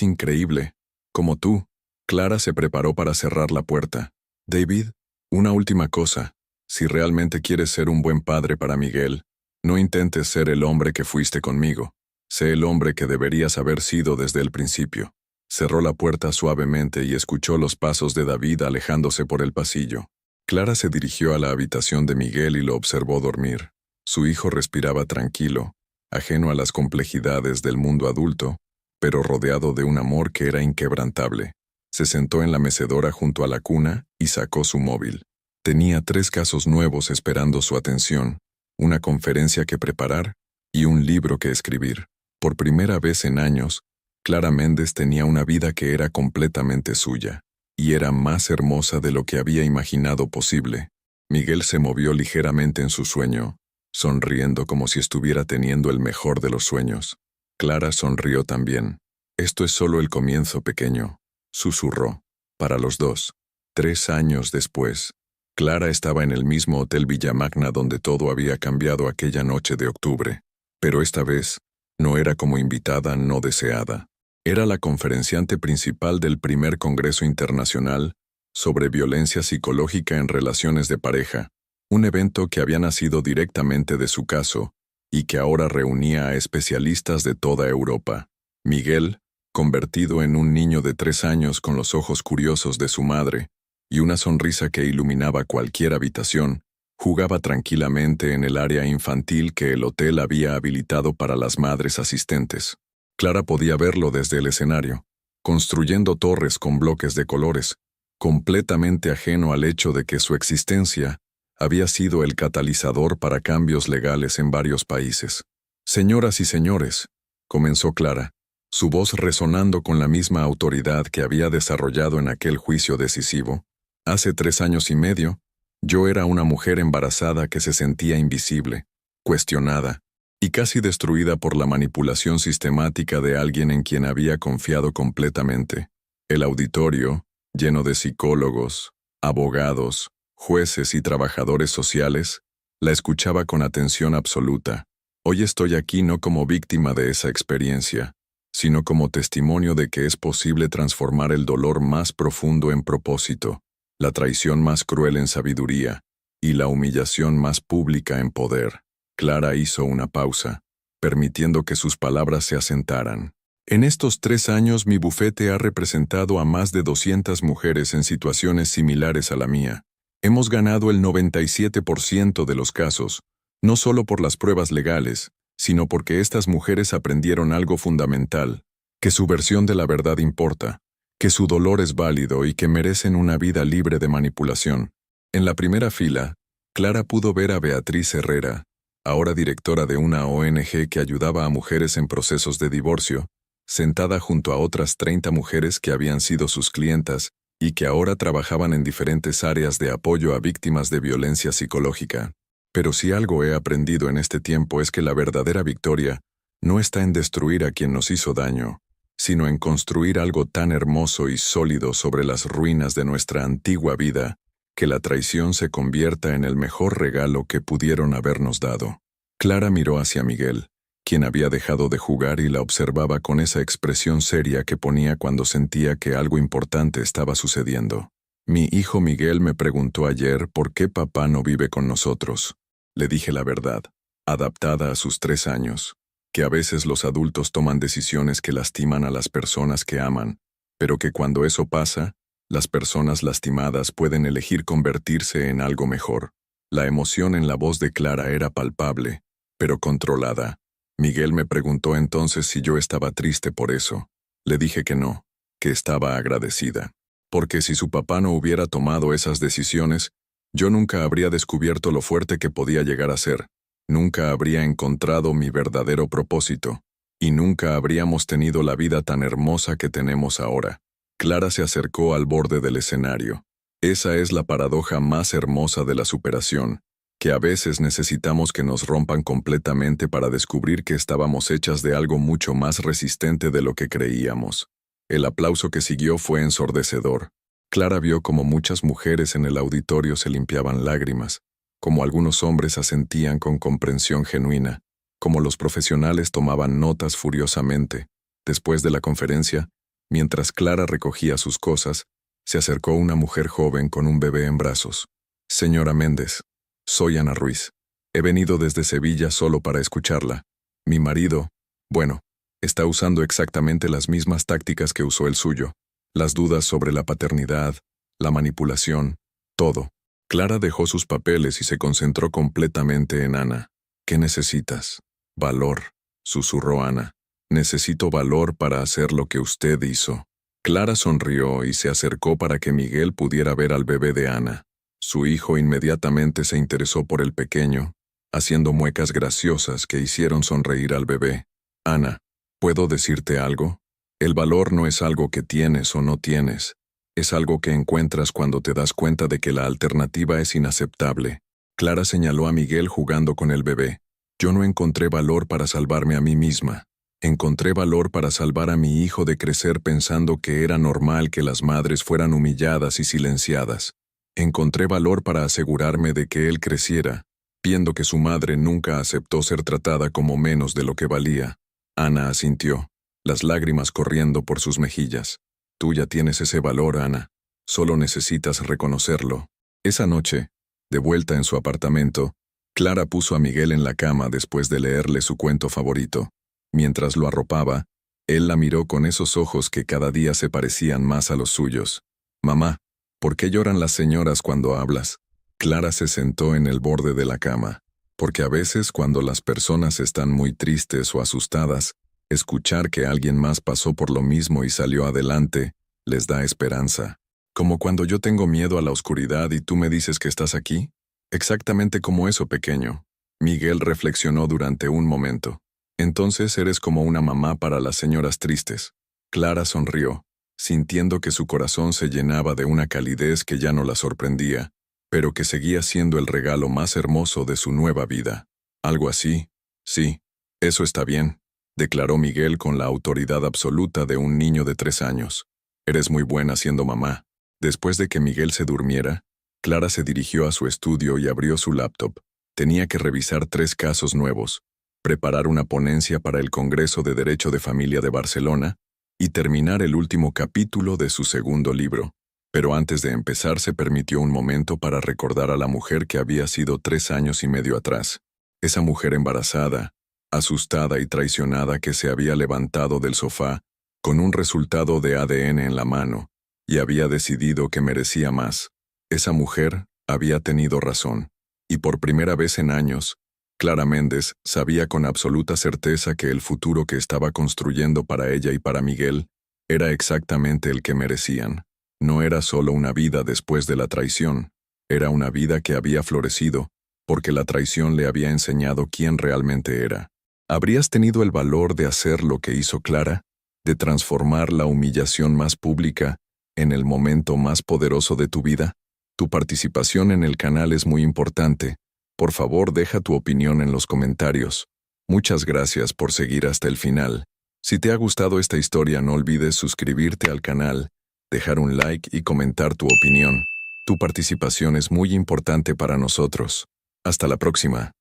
increíble. Como tú. Clara se preparó para cerrar la puerta. David, una última cosa. Si realmente quieres ser un buen padre para Miguel, no intentes ser el hombre que fuiste conmigo. Sé el hombre que deberías haber sido desde el principio. Cerró la puerta suavemente y escuchó los pasos de David alejándose por el pasillo. Clara se dirigió a la habitación de Miguel y lo observó dormir. Su hijo respiraba tranquilo, ajeno a las complejidades del mundo adulto, pero rodeado de un amor que era inquebrantable. Se sentó en la mecedora junto a la cuna y sacó su móvil. Tenía 3 casos nuevos esperando su atención, una conferencia que preparar y un libro que escribir. Por primera vez en años, Clara Méndez tenía una vida que era completamente suya, y era más hermosa de lo que había imaginado posible. Miguel se movió ligeramente en su sueño, sonriendo como si estuviera teniendo el mejor de los sueños. Clara sonrió también. Esto es solo el comienzo, pequeño, susurró. Para los dos. 3 años después, Clara estaba en el mismo Hotel Villamagna donde todo había cambiado aquella noche de octubre. Pero esta vez, no era como invitada no deseada. Era la conferenciante principal del primer Congreso Internacional sobre Violencia Psicológica en Relaciones de Pareja, un evento que había nacido directamente de su caso y que ahora reunía a especialistas de toda Europa. Miguel, convertido en un niño de 3 años con los ojos curiosos de su madre y una sonrisa que iluminaba cualquier habitación, jugaba tranquilamente en el área infantil que el hotel había habilitado para las madres asistentes. Clara podía verlo desde el escenario, construyendo torres con bloques de colores, completamente ajeno al hecho de que su existencia había sido el catalizador para cambios legales en varios países. Señoras y señores, comenzó Clara, su voz resonando con la misma autoridad que había desarrollado en aquel juicio decisivo. Hace 3 años y medio, yo era una mujer embarazada que se sentía invisible, cuestionada, y casi destruida por la manipulación sistemática de alguien en quien había confiado completamente. El auditorio, lleno de psicólogos, abogados, jueces y trabajadores sociales, la escuchaba con atención absoluta. Hoy estoy aquí no como víctima de esa experiencia, sino como testimonio de que es posible transformar el dolor más profundo en propósito, la traición más cruel en sabiduría, y la humillación más pública en poder. Clara hizo una pausa, permitiendo que sus palabras se asentaran. En estos 3 años mi bufete ha representado a más de 200 mujeres en situaciones similares a la mía. Hemos ganado el 97% de los casos, no solo por las pruebas legales, sino porque estas mujeres aprendieron algo fundamental, que su versión de la verdad importa, que su dolor es válido y que merecen una vida libre de manipulación. En la primera fila, Clara pudo ver a Beatriz Herrera, ahora directora de una ONG que ayudaba a mujeres en procesos de divorcio, sentada junto a otras 30 mujeres que habían sido sus clientas y que ahora trabajaban en diferentes áreas de apoyo a víctimas de violencia psicológica. Pero si algo he aprendido en este tiempo es que la verdadera victoria no está en destruir a quien nos hizo daño, sino en construir algo tan hermoso y sólido sobre las ruinas de nuestra antigua vida Que la traición se convierta en el mejor regalo que pudieron habernos dado. Clara miró hacia Miguel, quien había dejado de jugar y la observaba con esa expresión seria que ponía cuando sentía que algo importante estaba sucediendo. Mi hijo Miguel me preguntó ayer por qué papá no vive con nosotros. Le dije la verdad, adaptada a sus 3 años, que a veces los adultos toman decisiones que lastiman a las personas que aman, pero que cuando eso pasa, las personas lastimadas pueden elegir convertirse en algo mejor. La emoción en la voz de Clara era palpable, pero controlada. Miguel me preguntó entonces si yo estaba triste por eso. Le dije que no, que estaba agradecida. Porque si su papá no hubiera tomado esas decisiones, yo nunca habría descubierto lo fuerte que podía llegar a ser. Nunca habría encontrado mi verdadero propósito. Y nunca habríamos tenido la vida tan hermosa que tenemos ahora. Clara se acercó al borde del escenario. Esa es la paradoja más hermosa de la superación, que a veces necesitamos que nos rompan completamente para descubrir que estábamos hechas de algo mucho más resistente de lo que creíamos. El aplauso que siguió fue ensordecedor. Clara vio como muchas mujeres en el auditorio se limpiaban lágrimas, como algunos hombres asentían con comprensión genuina, como los profesionales tomaban notas furiosamente. Después de la conferencia, mientras Clara recogía sus cosas, se acercó una mujer joven con un bebé en brazos. Señora Méndez, soy Ana Ruiz. He venido desde Sevilla solo para escucharla. Mi marido, bueno, está usando exactamente las mismas tácticas que usó el suyo. Las dudas sobre la paternidad, la manipulación, todo. Clara dejó sus papeles y se concentró completamente en Ana. ¿Qué necesitas? Valor, susurró Ana. Necesito valor para hacer lo que usted hizo. Clara sonrió y se acercó para que Miguel pudiera ver al bebé de Ana. Su hijo inmediatamente se interesó por el pequeño, haciendo muecas graciosas que hicieron sonreír al bebé. Ana, ¿puedo decirte algo? El valor no es algo que tienes o no tienes. Es algo que encuentras cuando te das cuenta de que la alternativa es inaceptable. Clara señaló a Miguel jugando con el bebé. Yo no encontré valor para salvarme a mí misma. Encontré valor para salvar a mi hijo de crecer pensando que era normal que las madres fueran humilladas y silenciadas. Encontré valor para asegurarme de que él creciera, viendo que su madre nunca aceptó ser tratada como menos de lo que valía. Ana asintió, las lágrimas corriendo por sus mejillas. Tú ya tienes ese valor, Ana. Solo necesitas reconocerlo. Esa noche, de vuelta en su apartamento, Clara puso a Miguel en la cama después de leerle su cuento favorito. Mientras lo arropaba, él la miró con esos ojos que cada día se parecían más a los suyos. Mamá, ¿por qué lloran las señoras cuando hablas? Clara se sentó en el borde de la cama, porque a veces cuando las personas están muy tristes o asustadas, escuchar que alguien más pasó por lo mismo y salió adelante, les da esperanza. Como cuando yo tengo miedo a la oscuridad y tú me dices que estás aquí. Exactamente como eso, pequeño. Miguel reflexionó durante un momento. Entonces eres como una mamá para las señoras tristes. Clara sonrió, sintiendo que su corazón se llenaba de una calidez que ya no la sorprendía, pero que seguía siendo el regalo más hermoso de su nueva vida. Algo así. Sí, eso está bien, declaró Miguel con la autoridad absoluta de un niño de 3 años. Eres muy buena siendo mamá. Después de que Miguel se durmiera, Clara se dirigió a su estudio y abrió su laptop. Tenía que revisar 3 casos nuevos, preparar una ponencia para el Congreso de Derecho de Familia de Barcelona y terminar el último capítulo de su segundo libro. Pero antes de empezar se permitió un momento para recordar a la mujer que había sido 3 años y medio atrás. Esa mujer embarazada, asustada y traicionada que se había levantado del sofá, con un resultado de ADN en la mano, y había decidido que merecía más. Esa mujer había tenido razón, y por primera vez en años, Clara Méndez sabía con absoluta certeza que el futuro que estaba construyendo para ella y para Miguel era exactamente el que merecían. No era solo una vida después de la traición, era una vida que había florecido, porque la traición le había enseñado quién realmente era. ¿Habrías tenido el valor de hacer lo que hizo Clara? ¿De transformar la humillación más pública en el momento más poderoso de tu vida? Tu participación en el canal es muy importante. Por favor, deja tu opinión en los comentarios. Muchas gracias por seguir hasta el final. Si te ha gustado esta historia, no olvides suscribirte al canal, dejar un like y comentar tu opinión. Tu participación es muy importante para nosotros. Hasta la próxima.